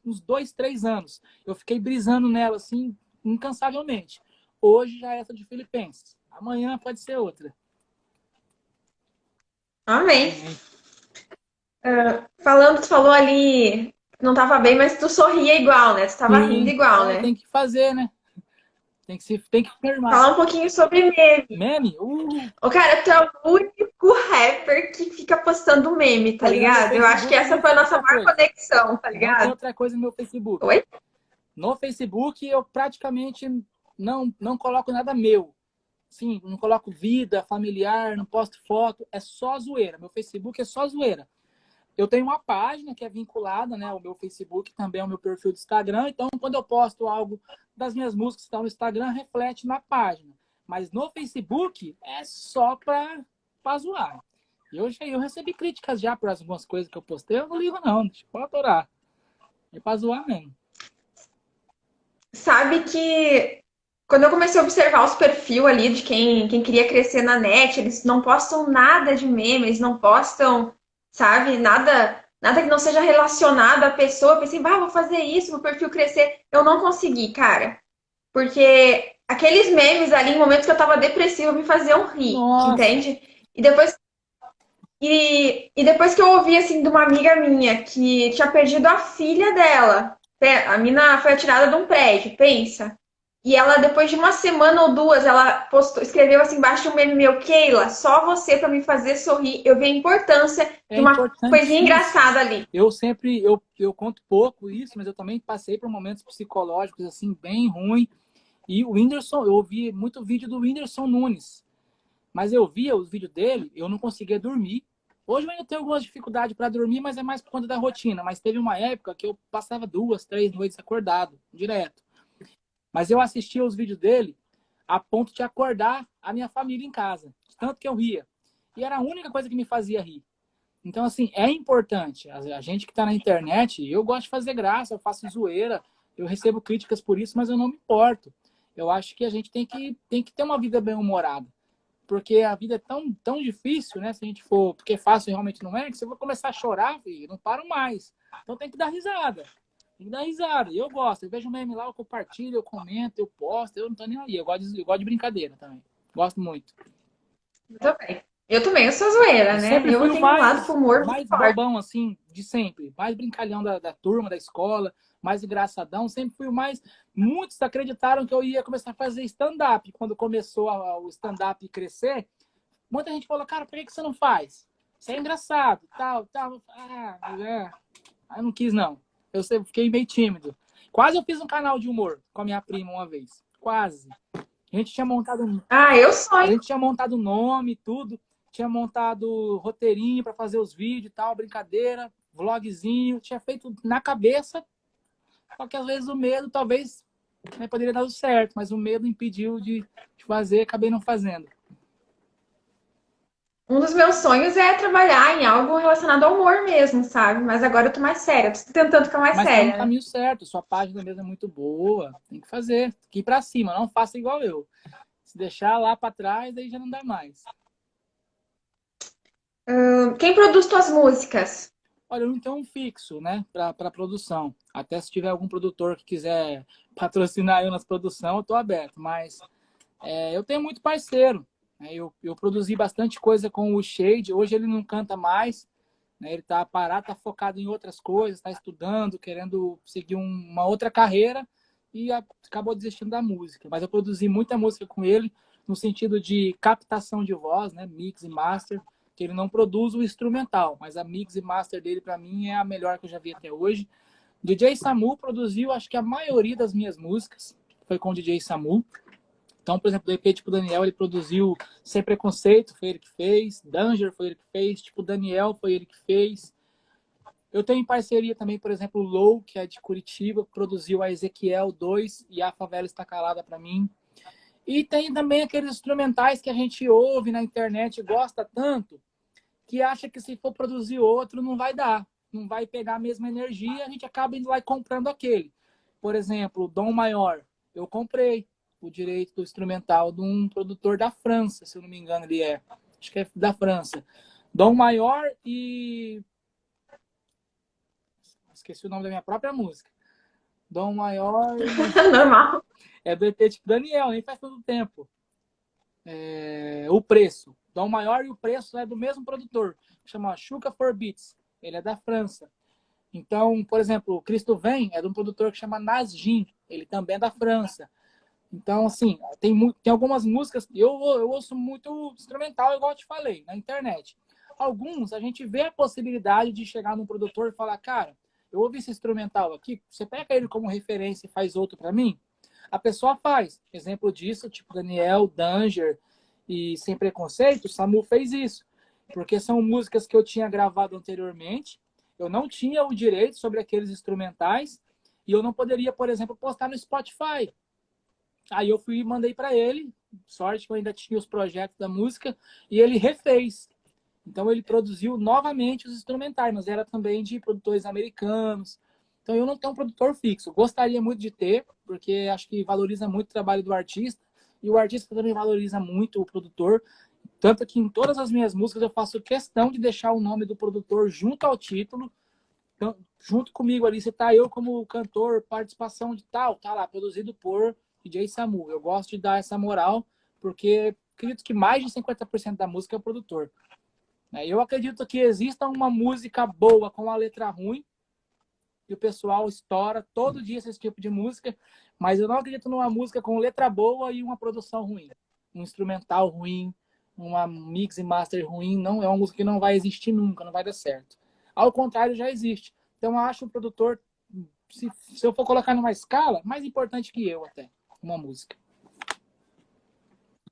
uns 2, 3 anos. Eu fiquei brisando nela, assim, incansavelmente. Hoje já é essa de Filipenses. Amanhã pode ser outra. Amém. Tu falou ali, não tava bem, mas tu sorria igual, né? Tu tava rindo igual, né? Tem que fazer, né? Tem que firmar. Falar um pouquinho sobre meme. Meme? Ô, cara, tu é o único rapper que fica postando meme, tá ligado? Eu acho que essa foi a nossa maior conexão, tá ligado? Não tem outra coisa no meu Facebook. Oi? No Facebook eu praticamente não coloco nada meu. Sim, não coloco vida, familiar, não posto foto, é só zoeira. Meu Facebook é só zoeira. Eu tenho uma página que é vinculada, né, ao meu Facebook, também ao meu perfil do Instagram. Então, quando eu posto algo das minhas músicas que estão no Instagram, reflete na página. Mas no Facebook é só para zoar. Eu recebi críticas já por algumas coisas que eu postei. Eu não ligo, não. Deixa eu adorar. É para zoar mesmo. Sabe que quando eu comecei a observar os perfis ali de quem queria crescer na net, eles não postam nada de meme, eles não postam, sabe, nada que não seja relacionado à pessoa. Eu pensei, vou fazer isso, meu perfil crescer. Eu não consegui, cara. Porque aqueles memes ali, em momentos que eu tava depressiva, me faziam rir, Nossa. entende? E depois que eu ouvi, assim, de uma amiga minha que tinha perdido a filha dela, a mina foi atirada de um prédio, pensa. E ela, depois de uma semana ou duas, ela escreveu assim embaixo um meme meu, Keila, só você pra me fazer sorrir. Eu vi a importância de uma coisinha engraçada ali. Eu conto pouco isso, mas eu também passei por momentos psicológicos, assim, bem ruim. E o Whindersson, eu ouvi muito vídeo do Whindersson Nunes. Mas eu via os vídeos dele, eu não conseguia dormir. Hoje eu ainda tenho algumas dificuldades para dormir, mas é mais por conta da rotina. Mas teve uma época que eu passava 2, 3 noites acordado, direto. Mas eu assistia os vídeos dele a ponto de acordar a minha família em casa. Tanto que eu ria. E era a única coisa que me fazia rir. Então, assim, é importante. A gente que está na internet, eu gosto de fazer graça, eu faço zoeira, eu recebo críticas por isso, mas eu não me importo. Eu acho que a gente tem que ter uma vida bem-humorada. Porque a vida é tão difícil, né? Se a gente for... Porque fácil realmente não é, que se eu vou começar a chorar, filho, não paro mais. Então tem que dar risada. Tem que dar risada. E eu gosto. Eu vejo um meme lá, eu compartilho, eu comento, eu posto. Eu não tô nem aí. Eu gosto de brincadeira também. Gosto muito. Muito bem. Eu também, eu sou zoeira, E né? sempre Eu fui o tenho um lado pro humor muito mais forte. bobão, assim, de sempre. Mais brincalhão da turma, da escola. Mais engraçadão. Sempre fui o mais... Muitos acreditaram que eu ia começar a fazer stand-up. Quando começou o stand-up crescer, muita gente falou, cara, por que você não faz? Isso é engraçado, tal, tal. Aí eu não quis, não. Eu sempre fiquei meio tímido. Quase eu fiz um canal de humor com a minha prima uma vez. Quase. A gente tinha montado Ah, eu A sonho. gente tinha montado nome, tudo. Tinha montado roteirinho para fazer os vídeos e tal, brincadeira, vlogzinho. Tinha feito na cabeça. Só que às vezes o medo, talvez, né, poderia dar tudo certo, mas o medo impediu de fazer, acabei não fazendo. Um dos meus sonhos é trabalhar em algo relacionado ao humor mesmo, sabe? Mas agora eu tô mais séria. Tô tentando ficar mais Mas tá no séria, né? caminho certo, sua página mesmo é muito boa. Tem que fazer, tem que ir pra cima, não faça igual eu. Se deixar lá para trás, aí já não dá mais. Quem produz tuas músicas? Olha, eu não tenho um fixo, né, para produção. Até se tiver algum produtor que quiser patrocinar eu nas produções, eu tô aberto. Mas eu tenho muito parceiro. Né? Eu produzi bastante coisa com o Shade. Hoje ele não canta mais, né? Ele tá parado, tá focado em outras coisas, tá estudando, querendo seguir uma outra carreira e acabou desistindo da música. Mas eu produzi muita música com ele no sentido de captação de voz, né? Mix e master, que ele não produz o instrumental, mas a mix e master dele para mim é a melhor que eu já vi até hoje. DJ Samu produziu, acho que a maioria das minhas músicas foi com o DJ Samu. Então, por exemplo, do EP tipo Daniel, ele produziu Sem Preconceito, foi ele que fez. Danger foi ele que fez. Tipo Daniel foi ele que fez. Eu tenho em parceria também, por exemplo, o Low, que é de Curitiba, produziu a Ezequiel 2 e a Favela Está Calada para mim. E tem também aqueles instrumentais que a gente ouve na internet e gosta tanto, que acha que se for produzir outro não vai dar. Não vai pegar a mesma energia, a gente acaba indo lá e comprando aquele. Por exemplo, o Dom Maior. Eu comprei o direito do instrumental de um produtor da França, se eu não me engano, ele é. Acho que é da França. Dom Maior e... Esqueci o nome da minha própria música. Dom Maior Normal. é do EP tipo Daniel, nem faz todo tempo. O Preço. Dom Maior e o Preço é do mesmo produtor, chama Chuca for Beats. Ele é da França. Então, por exemplo, o Cristo Vem é de um produtor que chama Nasjin. Ele também é da França. Então, assim, tem algumas músicas que eu ouço muito instrumental, igual eu te falei, na internet. Alguns, a gente vê a possibilidade de chegar num produtor e falar, cara, eu ouvi esse instrumental aqui, você pega ele como referência e faz outro para mim? A pessoa faz. Exemplo disso, tipo Daniel, Danger e Sem Preconceito, o Samu fez isso. Porque são músicas que eu tinha gravado anteriormente, eu não tinha o direito sobre aqueles instrumentais e eu não poderia, por exemplo, postar no Spotify. Aí eu fui e mandei para ele, sorte que eu ainda tinha os projetos da música, e ele refez. Então ele produziu novamente os instrumentais, mas era também de produtores americanos. Então eu não tenho um produtor fixo. Gostaria muito de ter, porque acho que valoriza muito o trabalho do artista, e o artista também valoriza muito o produtor. Tanto que em todas as minhas músicas eu faço questão de deixar o nome do produtor junto ao título. Então, junto comigo ali, você tá eu como cantor, participação de tal, tá lá, produzido por DJ Samu. Eu gosto de dar essa moral, porque acredito que mais de 50% da música é o produtor. Eu acredito que exista uma música boa com a letra ruim, e o pessoal estoura todo dia esse tipo de música, mas eu não acredito numa música com letra boa e uma produção ruim. Um instrumental ruim, uma mix e master ruim, não é uma música que não vai existir nunca, não vai dar certo. Ao contrário, já existe. Então, eu acho o produtor, se eu for colocar numa escala, mais importante que eu até, uma música.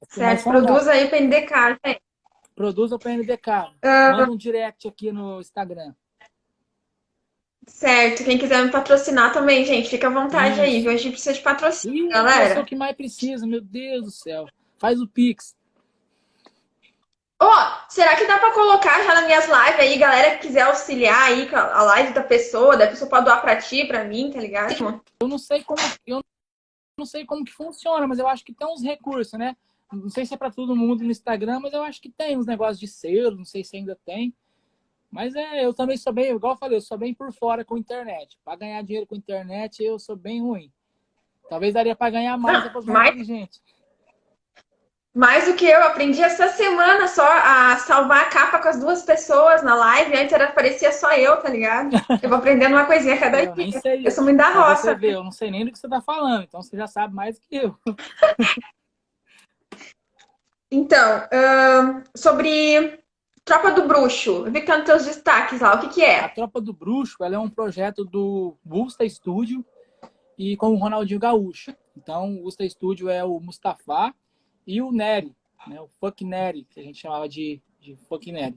Mas Certo, são produz vários. aí para NDK, gente. Produz o PNDK. Manda um direct aqui no Instagram. Certo, quem quiser me patrocinar também, gente, fica à vontade aí, viu? Isso. A gente precisa de patrocínio, Ih, eu sou o galera. que mais precisa, meu Deus do céu. Faz o Pix. Ó, será que dá pra colocar já nas minhas lives aí, galera que quiser auxiliar aí com a live da pessoa pode doar pra ti, pra mim, tá ligado? Eu não sei como que funciona, mas eu acho que tem uns recursos, né? Não sei se é para todo mundo no Instagram, mas eu acho que tem uns negócios de selo, não sei se ainda tem. Mas eu também sou bem, igual eu falei, eu sou bem por fora com internet. Para ganhar dinheiro com internet, eu sou bem ruim. Talvez daria para ganhar mais, Não, eu fosse mais inteligente. mais do que eu aprendi essa semana só a salvar a capa com as duas pessoas na live, antes era, aparecia só eu, tá ligado? Eu vou aprendendo uma coisinha a cada Eu nem dia. Eu sei, sou muito da para você roça. ver, eu não sei nem do que você está falando, então você já sabe mais que eu. Então, sobre Tropa do Bruxo, eu vi que tá nos teus destaques lá, o que que A é? Tropa do Bruxo, ela é um projeto do Busta Studio e com o Ronaldinho Gaúcho. Então, o Busta Studio é o Mustafa e o Nery, né? O Fuck Nery, que a gente chamava de Fuck Nery.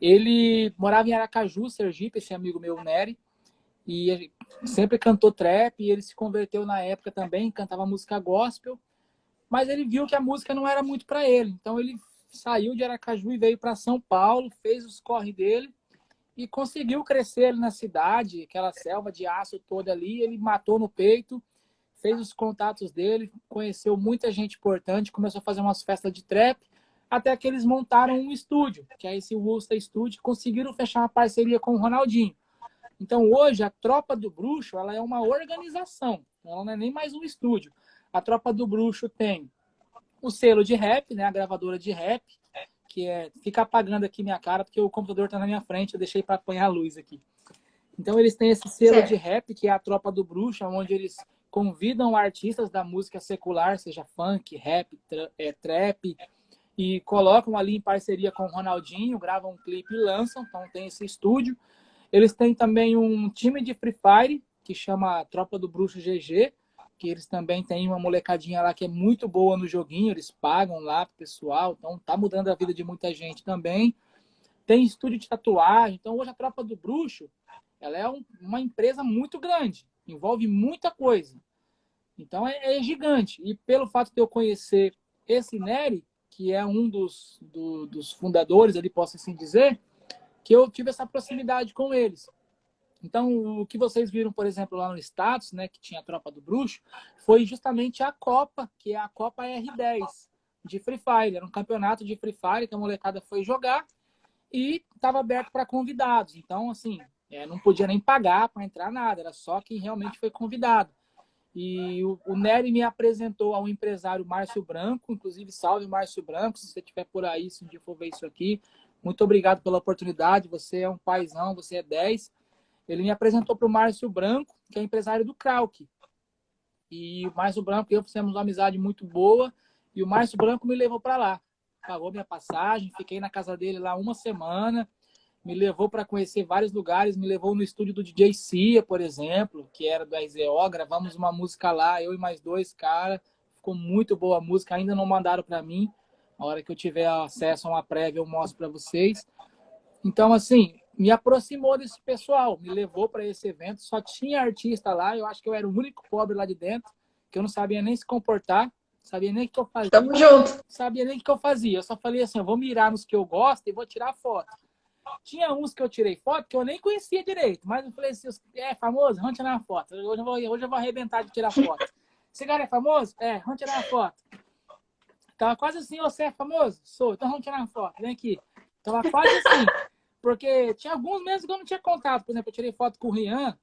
Ele morava em Aracaju, Sergipe, esse amigo meu, Nery, e ele sempre cantou trap, e ele se converteu na época também, cantava música gospel, mas ele viu que a música não era muito para ele. Então ele saiu de Aracaju e veio para São Paulo, fez os corre dele e conseguiu crescer ali na cidade, aquela selva de aço toda ali, ele matou no peito, fez os contatos dele, conheceu muita gente importante, começou a fazer umas festas de trap, até que eles montaram um estúdio, que é esse Wusta Studio, conseguiram fechar uma parceria com o Ronaldinho. Então hoje a Tropa do Bruxo, ela é uma organização, ela não é nem mais um estúdio. A Tropa do Bruxo tem o selo de rap, né, a gravadora de rap, que fica apagando aqui minha cara porque o computador está na minha frente, eu deixei para apanhar a luz aqui. Então eles têm esse selo de Certo. rap, que é a Tropa do Bruxo, onde eles convidam artistas da música secular, seja funk, rap, trap, e colocam ali em parceria com o Ronaldinho, gravam um clipe e lançam, então tem esse estúdio. Eles têm também um time de Free Fire, que chama Tropa do Bruxo GG, que eles também têm uma molecadinha lá que é muito boa no joguinho, eles pagam lá pro pessoal, então tá mudando a vida de muita gente também. Tem estúdio de tatuagem, então hoje a Tropa do Bruxo, ela é uma empresa muito grande, envolve muita coisa. Então é gigante. E pelo fato de eu conhecer esse Nery, que é um dos fundadores, ali posso assim dizer, que eu tive essa proximidade com eles. Então, o que vocês viram, por exemplo, lá no status, né, que tinha a Tropa do Bruxo, foi justamente a Copa, que é a Copa R10 de Free Fire. Era um campeonato de Free Fire que a molecada foi jogar e estava aberto para convidados. Então, assim, não podia nem pagar para entrar nada, era só quem realmente foi convidado. E o Nery me apresentou ao empresário Márcio Branco, inclusive salve Márcio Branco, se você estiver por aí, se um dia for ver isso aqui. Muito obrigado pela oportunidade, você é um paizão, você é 10. Ele me apresentou para o Márcio Branco, que é empresário do Krauk. E o Márcio Branco e eu fizemos uma amizade muito boa, e o Márcio Branco me levou para lá. Pagou minha passagem, fiquei na casa dele lá uma semana, me levou para conhecer vários lugares, me levou no estúdio do DJ Cia, por exemplo, que era do RZO, gravamos uma música lá, eu e mais dois caras, ficou muito boa a música, ainda não mandaram para mim, a hora que eu tiver acesso a uma prévia eu mostro para vocês. Então, assim, me aproximou desse pessoal, me levou para esse evento, só tinha artista lá, eu acho que eu era o único pobre lá de dentro, que eu não sabia nem se comportar, sabia nem o que eu fazia, Tamo junto. sabia nem o que eu fazia, eu só falei assim, eu vou mirar nos que eu gosto e vou tirar foto. Tinha uns que eu tirei foto que eu nem conhecia direito, mas eu falei assim, é famoso? Vamos tirar uma foto. Hoje eu vou arrebentar de tirar foto. Esse cara é famoso? É, vamos tirar uma foto. Tava quase assim, você é famoso? Sou, então vamos tirar uma foto, vem aqui. Tava quase assim, porque tinha alguns meses que eu não tinha contato. Por exemplo, eu tirei foto com o Rian,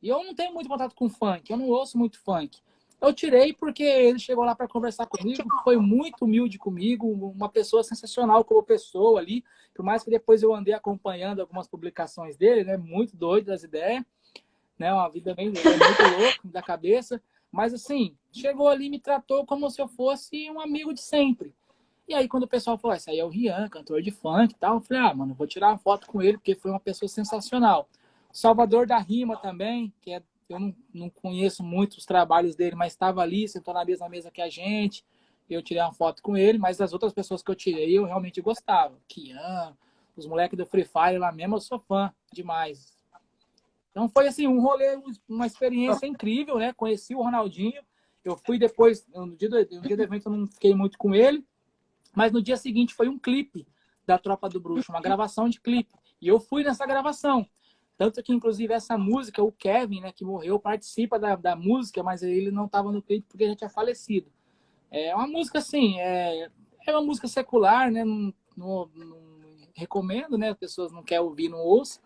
e eu não tenho muito contato com funk, eu não ouço muito funk. Eu tirei porque ele chegou lá para conversar comigo, foi muito humilde comigo, uma pessoa sensacional como pessoa ali, por mais que depois eu andei acompanhando algumas publicações dele, né, muito doido das ideias, né, uma vida bem, ele é muito louco da cabeça, mas assim, chegou ali e me tratou como se eu fosse um amigo de sempre. E aí quando o pessoal falou, esse aí é o Rian, cantor de funk e tal, eu falei, ah, mano, vou tirar uma foto com ele, porque foi uma pessoa sensacional. Salvador da Rima também, eu não conheço muito os trabalhos dele, mas estava ali, sentou na mesma mesa que a gente. eu tirei uma foto com ele, mas as outras pessoas que eu tirei, eu realmente gostava. Kian, os moleques do Free Fire lá mesmo, eu sou fã demais. Então foi assim, um rolê, uma experiência incrível, né? Conheci o Ronaldinho. Eu fui depois, no dia do evento eu não fiquei muito com ele, mas no dia seguinte foi um clipe da Tropa do Bruxo, uma gravação de clipe. E eu fui nessa gravação. Tanto que, inclusive, essa música, o Kevin, né, que morreu, participa da música, mas ele não estava no clipe porque já tinha falecido. É uma música, assim, é uma música secular, né? Não recomendo, né? As pessoas não querem ouvir, não ouçam.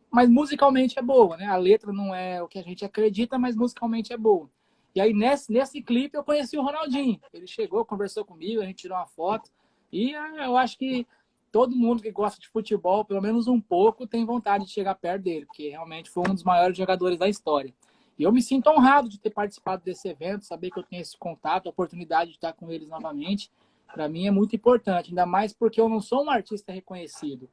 Mas musicalmente é boa, né? A letra não é o que a gente acredita, mas musicalmente é boa. E aí, nesse clipe, eu conheci o Ronaldinho. Ele chegou, conversou comigo, a gente tirou uma foto. E eu acho que todo mundo que gosta de futebol, pelo menos um pouco, tem vontade de chegar perto dele, porque realmente foi um dos maiores jogadores da história. E eu me sinto honrado de ter participado desse evento, saber que eu tenho esse contato, a oportunidade de estar com eles novamente. Para mim é muito importante, ainda mais porque eu não sou um artista reconhecido.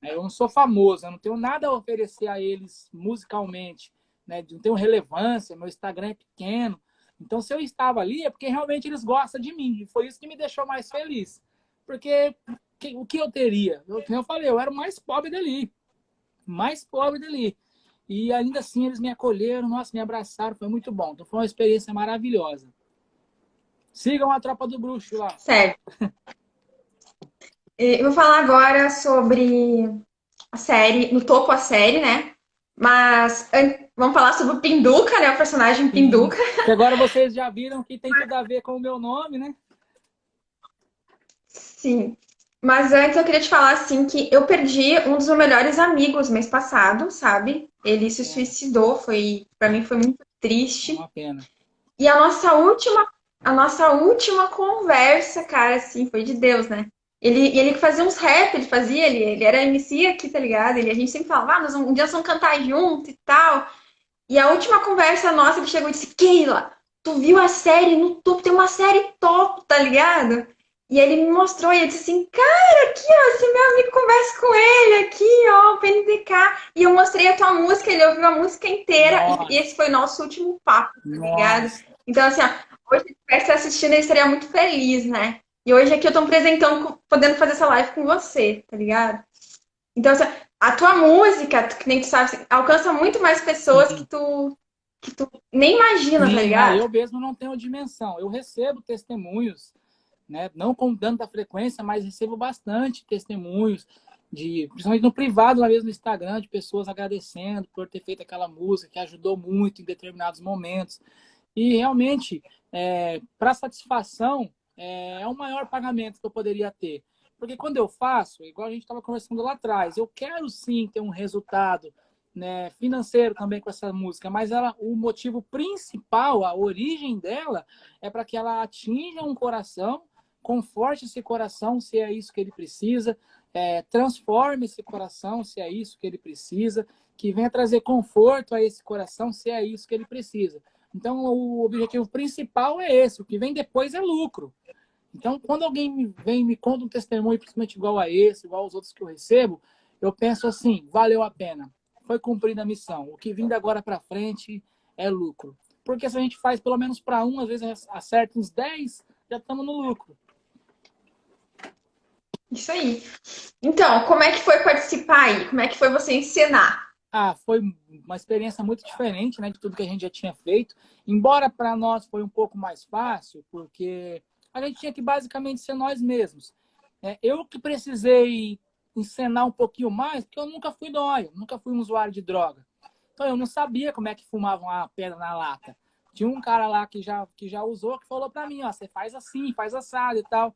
Eu não sou famoso, eu não tenho nada a oferecer a eles musicalmente, né? Não tenho relevância, meu Instagram é pequeno. Então, se eu estava ali, é porque realmente eles gostam de mim. E foi isso que me deixou mais feliz. Porque o que eu teria? Eu falei, eu era o mais pobre dali. Mais pobre dali. E ainda assim, eles me acolheram, nossa, me abraçaram, foi muito bom. Então, foi uma experiência maravilhosa. Sigam a Tropa do Bruxo lá. Certo. Eu vou falar agora sobre a série, no topo a série, né? Mas vamos falar sobre o Pinduca, né? O personagem Pinduca. Que agora vocês já viram que tem tudo a ver com o meu nome, né? Sim. Mas antes eu queria te falar assim que eu perdi um dos meus melhores amigos mês passado, sabe? Ele se suicidou, para mim foi muito triste. Uma pena. E a nossa última conversa, cara, assim, foi de Deus, né? Ele fazia uns rap, ele era MC aqui, tá ligado? A gente sempre falava, um dia nós vamos cantar junto e tal. E a última conversa nossa, ele chegou e disse, Keila, tu viu a série no topo? Tem uma série top, tá ligado? E ele me mostrou e eu disse assim, cara, aqui, ó, esse meu amigo conversa com ele, aqui, ó, o PNDK. E eu mostrei a tua música, ele ouviu a música inteira e esse foi o nosso último papo, tá ligado? Nossa. Então, assim, ó, hoje se ele estivesse assistindo, ele estaria muito feliz, né? E hoje aqui eu tô me apresentando, podendo fazer essa live com você, tá ligado? Então, assim, a tua música, que nem tu sabe, assim, alcança muito mais pessoas que tu nem imagina, tá ligado? Eu mesmo não tenho dimensão. Eu recebo testemunhos, né? Não com tanta frequência, mas recebo bastante testemunhos, principalmente no privado, lá mesmo no Instagram, de pessoas agradecendo por ter feito aquela música que ajudou muito em determinados momentos. E realmente, para satisfação, é o maior pagamento que eu poderia ter. Porque quando eu faço, igual a gente estava conversando lá atrás, eu quero sim ter um resultado, né, financeiro também com essa música, mas o motivo principal, a origem dela, é para que ela atinja um coração, conforte esse coração, se é isso que ele precisa, transforme esse coração, se é isso que ele precisa, que venha trazer conforto a esse coração, se é isso que ele precisa. Então, o objetivo principal é esse. O que vem depois é lucro. Então, quando alguém vem e me conta um testemunho, principalmente igual a esse, igual aos outros que eu recebo, eu penso assim, valeu a pena. Foi cumprida a missão. O que vem de agora para frente é lucro. Porque se a gente faz pelo menos para um, às vezes acerta uns 10, já estamos no lucro. Isso aí. Então, como é que foi participar aí? Como é que foi você encenar? Foi uma experiência muito diferente, né, de tudo que a gente já tinha feito. Embora para nós foi um pouco mais fácil, porque a gente tinha que basicamente ser nós mesmos. Eu que precisei encenar um pouquinho mais, porque eu nunca fui nóia, nunca fui um usuário de droga. Então eu não sabia como é que fumavam a pedra na lata. Tinha um cara lá que já usou, que falou para mim, ó, você faz assim, faz assado e tal.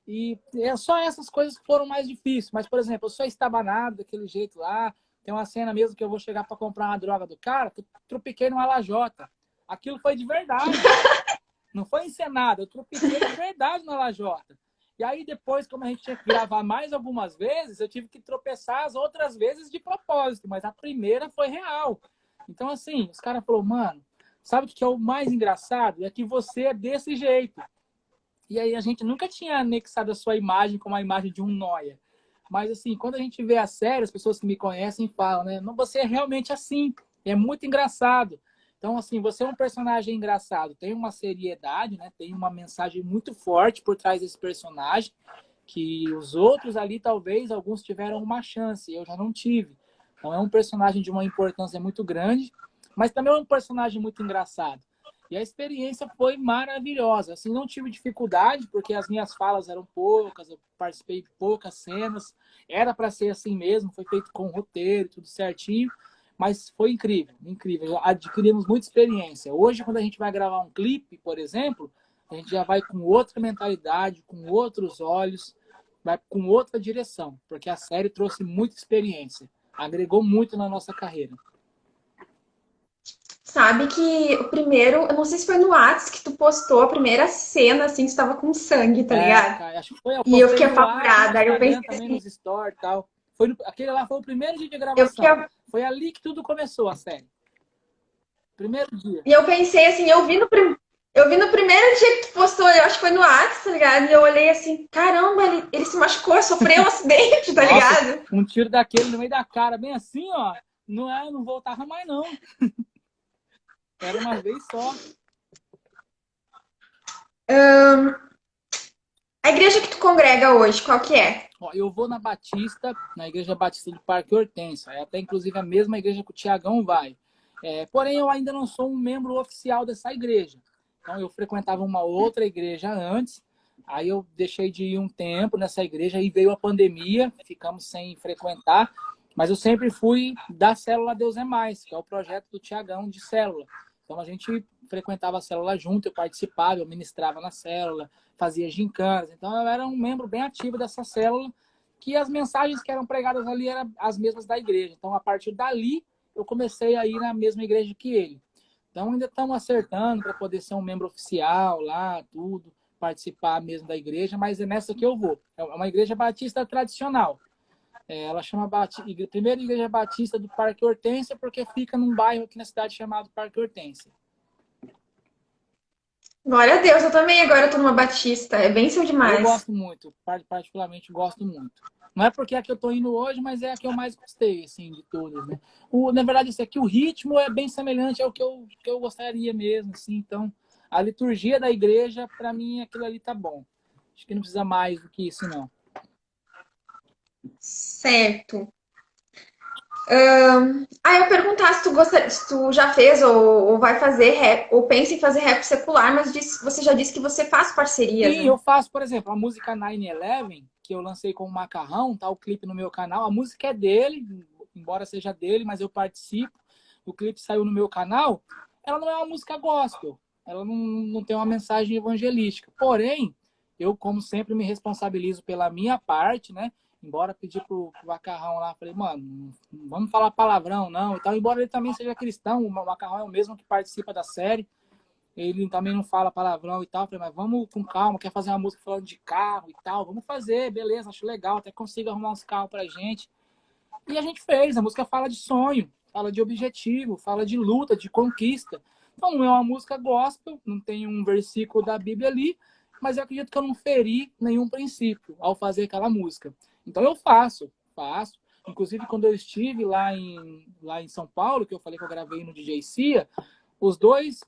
E só essas coisas que foram mais difíceis. Mas, por exemplo, eu sou estabanado daquele jeito lá. Tem uma cena mesmo que eu vou chegar para comprar uma droga do cara, que eu tropiquei numa lajota. Aquilo foi de verdade. Não foi encenado, eu tropiquei de verdade na lajota. E aí depois, como a gente tinha que gravar mais algumas vezes, eu tive que tropeçar as outras vezes de propósito. Mas a primeira foi real. Então, assim, os caras falaram, mano, sabe o que é o mais engraçado? É que você é desse jeito. E aí a gente nunca tinha anexado a sua imagem como a imagem de um nóia. Mas, assim, quando a gente vê a série, as pessoas que me conhecem falam, né? Não, você é realmente assim. É muito engraçado. Então, assim, você é um personagem engraçado, tem uma seriedade, né? Tem uma mensagem muito forte por trás desse personagem, que os outros ali, talvez, alguns tiveram uma chance, eu já não tive. Então, é um personagem de uma importância muito grande, mas também é um personagem muito engraçado. E a experiência foi maravilhosa. Assim, não tive dificuldade, porque as minhas falas eram poucas, eu participei de poucas cenas. Era para ser assim mesmo, foi feito com roteiro, tudo certinho. Mas foi incrível, incrível. Adquirimos muita experiência. Hoje, quando a gente vai gravar um clipe, por exemplo, a gente já vai com outra mentalidade, com outros olhos, vai com outra direção, porque a série trouxe muita experiência, agregou muito na nossa carreira. Sabe que o primeiro, eu não sei se foi no Whats que tu postou a primeira cena, assim, que tu tava com sangue, tá É, ligado? cara, acho que foi, eu E eu postei fiquei no WhatsApp e no apavorada. Aí eu Instagram pensei também, assim, nos stories e tal. Foi aquele lá foi o primeiro dia de eu fiquei, gravação. Foi ali que tudo começou, a série. Primeiro dia. e eu pensei assim, eu vi no primeiro dia que tu postou, eu acho que foi no Whats, tá ligado? E eu olhei assim, caramba, ele se machucou, sofreu um acidente, tá Nossa, ligado? um tiro daquele no meio da cara, bem assim, ó. Não voltava mais, não. Era uma vez só. A igreja que tu congrega hoje, qual que é? Ó, eu vou na Batista, na Igreja Batista do Parque Hortência. É até inclusive a mesma igreja que o Tiagão vai. Porém, eu ainda não sou um membro oficial dessa igreja. Então, eu frequentava uma outra igreja antes. Aí eu deixei de ir um tempo nessa igreja. Aí veio a pandemia, ficamos sem frequentar. Mas eu sempre fui da Célula Deus é Mais, que é o projeto do Tiagão de célula. Então, a gente frequentava a célula junto, eu participava, eu ministrava na célula, fazia gincanas. Então, eu era um membro bem ativo dessa célula, que as mensagens que eram pregadas ali eram as mesmas da igreja. Então, a partir dali, eu comecei a ir na mesma igreja que ele. Então, ainda estamos acertando para poder ser um membro oficial lá, tudo, participar mesmo da igreja, mas é nessa que eu vou. É uma igreja batista tradicional. Ela chama Primeira Igreja Batista do Parque Hortência, porque fica num bairro aqui na cidade chamado Parque Hortência. Glória a Deus, eu também agora tô numa batista, é bênção Eu demais. gosto muito, particularmente gosto muito. Não é porque é a que eu tô indo hoje, mas é a que eu mais gostei, assim, de todas, né? Na verdade, isso aqui, o ritmo é bem semelhante ao que eu gostaria mesmo, assim. Então, a liturgia da igreja, para mim, aquilo ali tá bom. Acho que não precisa mais do que isso, não. Certo. Eu perguntar se tu gosta, se tu já fez ou vai fazer rap, ou pensa em fazer rap secular, mas você já disse que você faz parcerias, Sim, né? eu faço, por exemplo, a música 911, que eu lancei com o Macarrão, tá o clipe no meu canal. A música é dele, embora seja dele, mas eu participo. O clipe saiu no meu canal. Ela não é uma música gospel, ela não tem uma mensagem evangelística. Porém, eu, como sempre, me responsabilizo pela minha parte, né? Embora pedir pro Macarrão lá, falei, mano, não vamos falar palavrão, não. Então, embora ele também seja cristão, o Macarrão é o mesmo que participa da série. Ele também não fala palavrão e tal. Falei, mas vamos com calma, quer fazer uma música falando de carro e tal. Vamos fazer, beleza, acho legal, até consigo arrumar uns carros pra gente. E a gente fez. A música fala de sonho, fala de objetivo, fala de luta, de conquista. Então não é uma música gospel, não tem um versículo da Bíblia ali, mas eu acredito que eu não feri nenhum princípio ao fazer aquela música. Então eu faço. Inclusive, quando eu estive lá em São Paulo, que eu falei que eu gravei no DJ Cia, os dois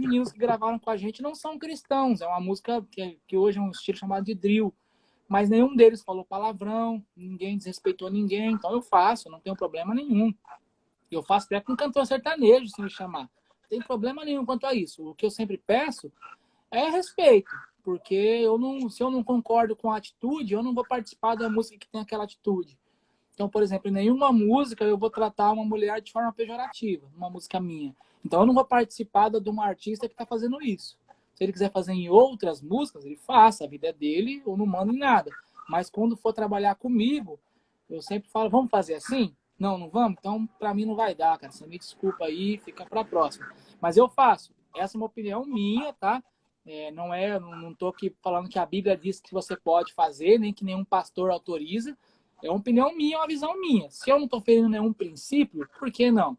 meninos que gravaram com a gente não são cristãos. É uma música que hoje é um estilo chamado de drill. Mas nenhum deles falou palavrão, ninguém desrespeitou ninguém. Então eu faço, não tenho problema nenhum. Eu faço até com cantor sertanejo, se me chamar. Não tem problema nenhum quanto a isso. O que eu sempre peço é respeito. Porque se eu não concordo com a atitude, eu não vou participar da música que tem aquela atitude. Então, por exemplo, em nenhuma música eu vou tratar uma mulher de forma pejorativa, uma música minha. Então, eu não vou participar de uma artista que está fazendo isso. Se ele quiser fazer em outras músicas, ele faça, a vida é dele, eu não mando em nada. Mas quando for trabalhar comigo, eu sempre falo, vamos fazer assim? Não, não vamos? Então, para mim não vai dar, cara. Você me desculpa aí, fica para a próxima. Mas eu faço. Essa é uma opinião minha, tá? Não tô aqui falando que a Bíblia diz que você pode fazer, nem que nenhum pastor autoriza. É uma opinião minha, é uma visão minha. Se eu não estou ferindo nenhum princípio, por que não?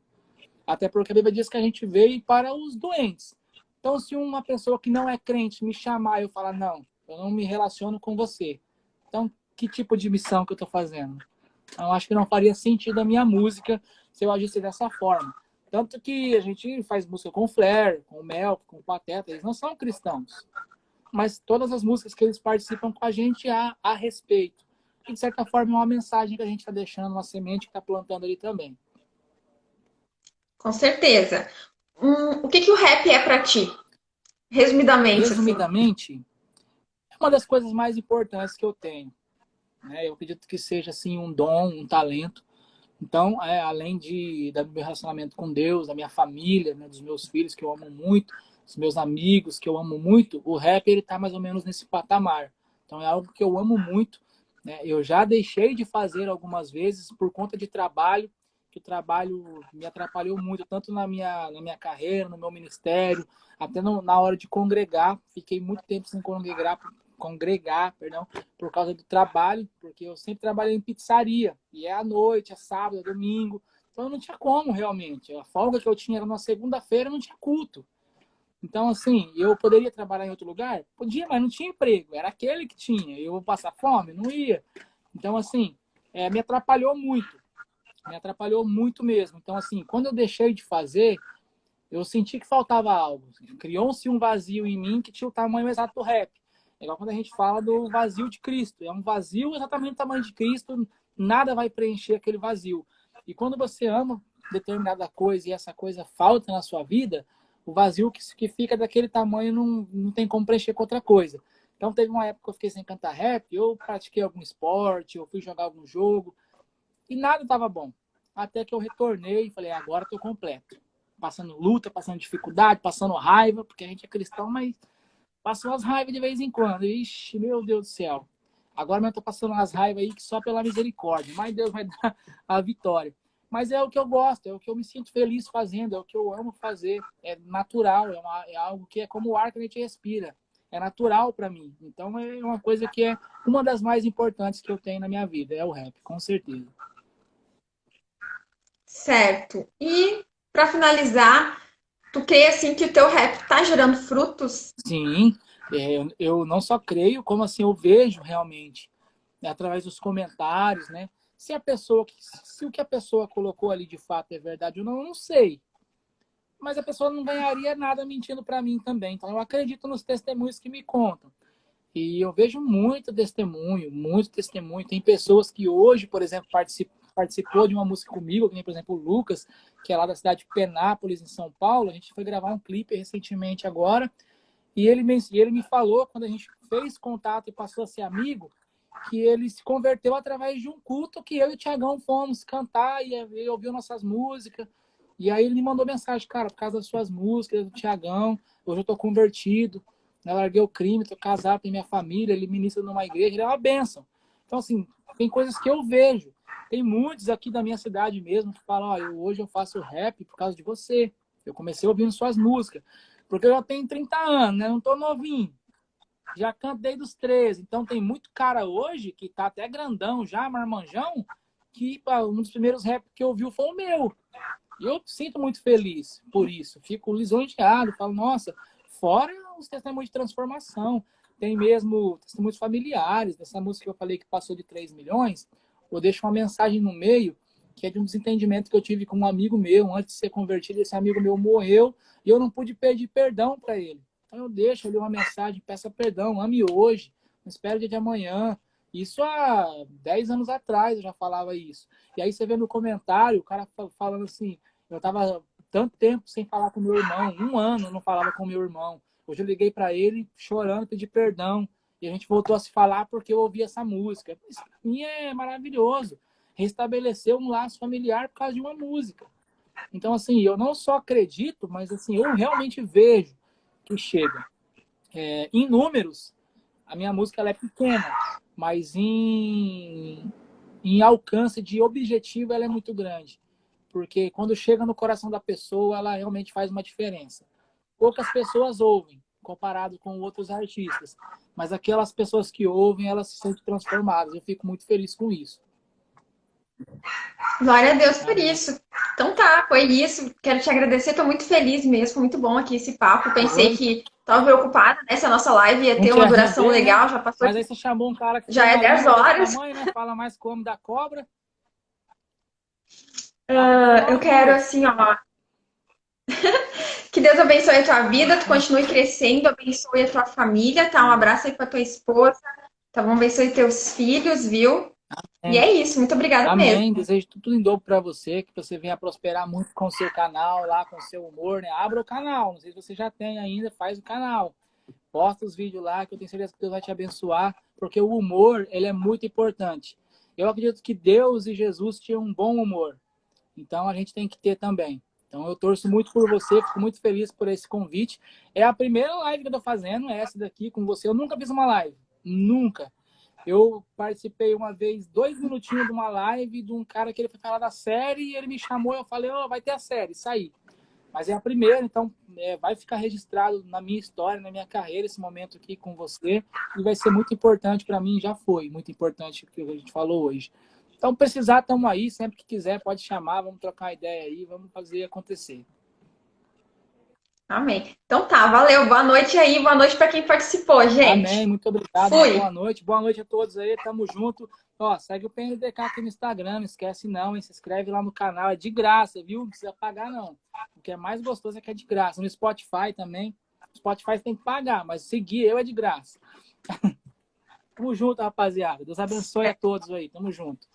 Até porque a Bíblia diz que a gente veio para os doentes. Então, se uma pessoa que não é crente me chamar e eu falar, não, eu não me relaciono com você. Então, que tipo de missão que eu estou fazendo? Eu acho que não faria sentido a minha música se eu agisse dessa forma. Tanto que a gente faz música com o Flair, com o Mel, com o Pateta, eles não são cristãos. Mas todas as músicas que eles participam com a gente a respeito. E, de certa forma, é uma mensagem que a gente está deixando, uma semente que está plantando ali também. Com certeza. O que que o rap é pra ti? Resumidamente, assim. Resumidamente, é uma das coisas mais importantes que eu tenho. Né? Eu acredito que seja assim, um dom, um talento. Então, além do meu relacionamento com Deus, da minha família, né, dos meus filhos, que eu amo muito, dos meus amigos, que eu amo muito, o rap ele está mais ou menos nesse patamar. Então, é algo que eu amo muito. Né? Eu já deixei de fazer algumas vezes por conta de trabalho, que o trabalho me atrapalhou muito, tanto na minha carreira, no meu ministério, até na hora de congregar. Fiquei muito tempo sem congregar, perdão, por causa do trabalho, porque eu sempre trabalhei em pizzaria, e é à noite, é sábado, é domingo, então não tinha como realmente. A folga que eu tinha era na segunda-feira, não tinha culto. Então, assim, eu poderia trabalhar em outro lugar? Podia, mas não tinha emprego, era aquele que tinha. Eu vou passar fome? Não ia. Então, assim, me atrapalhou muito mesmo. Então, assim, quando eu deixei de fazer, eu senti que faltava algo. Criou-se um vazio em mim que tinha o tamanho exato do rap. É igual quando a gente fala do vazio de Cristo. É um vazio exatamente do tamanho de Cristo, nada vai preencher aquele vazio. E quando você ama determinada coisa e essa coisa falta na sua vida, o vazio que fica daquele tamanho não tem como preencher com outra coisa. Então teve uma época que eu fiquei sem cantar rap, eu pratiquei algum esporte, eu fui jogar algum jogo, e nada estava bom. Até que eu retornei e falei, agora estou completo. Passando luta, passando dificuldade, passando raiva, porque a gente é cristão, mas passou as raivas de vez em quando. Ixi, meu Deus do céu. Agora eu estou passando as raivas aí que só pela misericórdia. Mas Deus vai dar a vitória. Mas é o que eu gosto, é o que eu me sinto feliz fazendo, é o que eu amo fazer. É natural, é algo que é como o ar que a gente respira. É natural para mim. Então é uma coisa que é uma das mais importantes que eu tenho na minha vida, é o rap, com certeza. Certo. E, para finalizar, tu crê assim que o teu rap tá gerando frutos? Sim, eu não só creio, como assim eu vejo realmente, né, através dos comentários, né? Se o que a pessoa colocou ali de fato é verdade ou não, eu não sei. Mas a pessoa não ganharia nada mentindo para mim também. Então eu acredito nos testemunhos que me contam. E eu vejo muito testemunho, muito testemunho. Tem pessoas que hoje, por exemplo, participou de uma música comigo, que nem, por exemplo, o Lucas, que é lá da cidade de Penápolis, em São Paulo. A gente foi gravar um clipe recentemente agora. E ele me falou, quando a gente fez contato e passou a ser amigo, que ele se converteu através de um culto que eu e o Thiagão fomos cantar e ele ouviu nossas músicas. E aí ele me mandou mensagem, cara, por causa das suas músicas, do Thiagão, hoje eu tô convertido, né? Larguei o crime, tô casado, tenho minha família, ele ministra numa igreja, ele é uma bênção. Então, assim, tem coisas que eu vejo. Tem muitos aqui da minha cidade mesmo que falam, hoje eu faço rap por causa de você. Eu comecei ouvindo suas músicas. Porque eu já tenho 30 anos, né? Não tô novinho. Já canto desde os 13. Então tem muito cara hoje que tá até grandão já, marmanjão, que um dos primeiros rap que ouviu foi o meu. E eu sinto muito feliz por isso. Fico lisonjeado, falo, nossa, fora os testemunhos de transformação. Tem mesmo testemunhos familiares. Dessa música que eu falei que passou de 3 milhões, eu deixo uma mensagem no meio que é de um desentendimento que eu tive com um amigo meu. Antes de ser convertido, esse amigo meu morreu e eu não pude pedir perdão para ele. Então eu deixo ali uma mensagem, peça perdão, ame hoje, não espere o dia de amanhã. Isso há 10 anos atrás eu já falava isso. E aí você vê no comentário, o cara falando assim, eu tava tanto tempo sem falar com meu irmão, 1 ano eu não falava com meu irmão. Hoje eu liguei para ele chorando, pedi perdão. E a gente voltou a se falar porque eu ouvi essa música. Isso pra mim é maravilhoso. Restabelecer um laço familiar por causa de uma música. Então, assim, eu não só acredito, mas assim, eu realmente vejo que chega. Em números, a minha música ela é pequena, mas em alcance de objetivo ela é muito grande. Porque quando chega no coração da pessoa, ela realmente faz uma diferença. Poucas pessoas ouvem, comparado com outros artistas. Mas aquelas pessoas que ouvem, elas se sentem transformadas. Eu fico muito feliz com isso. Glória a Deus por Amém. isso. Então tá, foi isso. Quero te agradecer, estou muito feliz mesmo, foi muito bom aqui esse papo. Pensei Oi? que estava preocupada, né? Se a nossa live ia Não ter uma quer duração render, né? legal, já passou Mas aqui, aí você chamou um cara que já tem é uma 10 língua desse horas. tamanho, né? Fala mais como da cobra. Fala pra Eu nós, quero moço. assim, ó. Que Deus abençoe a tua vida, tu continue crescendo, abençoe a tua família, tá? Um abraço aí pra tua esposa, tá bom? Abençoe teus filhos, viu? E Amém. é isso, muito obrigada mesmo. Amém. Desejo tudo em dobro para você, que você venha prosperar muito com o seu canal lá, com o seu humor, né? Abra o canal. Não sei se você já tem ainda, faz o canal. Posta os vídeos lá, que eu tenho certeza que Deus vai te abençoar, porque o humor, ele é muito importante. Eu acredito que Deus e Jesus tinham um bom humor. Então, a gente tem que ter também. Então, eu torço muito por você, fico muito feliz por esse convite. É a primeira live que eu tô fazendo, é essa daqui com você. Eu nunca fiz uma live. Nunca. Eu participei uma vez, 2 minutinhos de uma live de um cara que ele foi falar da série e ele me chamou e eu falei, vai ter a série, saí. Mas é a primeira, então vai ficar registrado na minha história, na minha carreira, esse momento aqui com você. E vai ser muito importante para mim, já foi muito importante o que a gente falou hoje. Então, precisar, estamos aí. Sempre que quiser, pode chamar, vamos trocar ideia aí, vamos fazer acontecer. Amém. Então tá, valeu. Boa noite aí, boa noite pra quem participou, Amém, gente. muito obrigado, uma Fui. boa noite. Boa noite a todos aí, tamo junto. Ó, segue o PNDK aqui no Instagram, não esquece não, hein? Se inscreve lá no canal, é de graça, viu? Não precisa pagar não. O que é mais gostoso é que é de graça. No Spotify também. No Spotify você tem que pagar, mas seguir eu é de graça. Tamo junto, rapaziada. Deus abençoe a todos aí, tamo junto.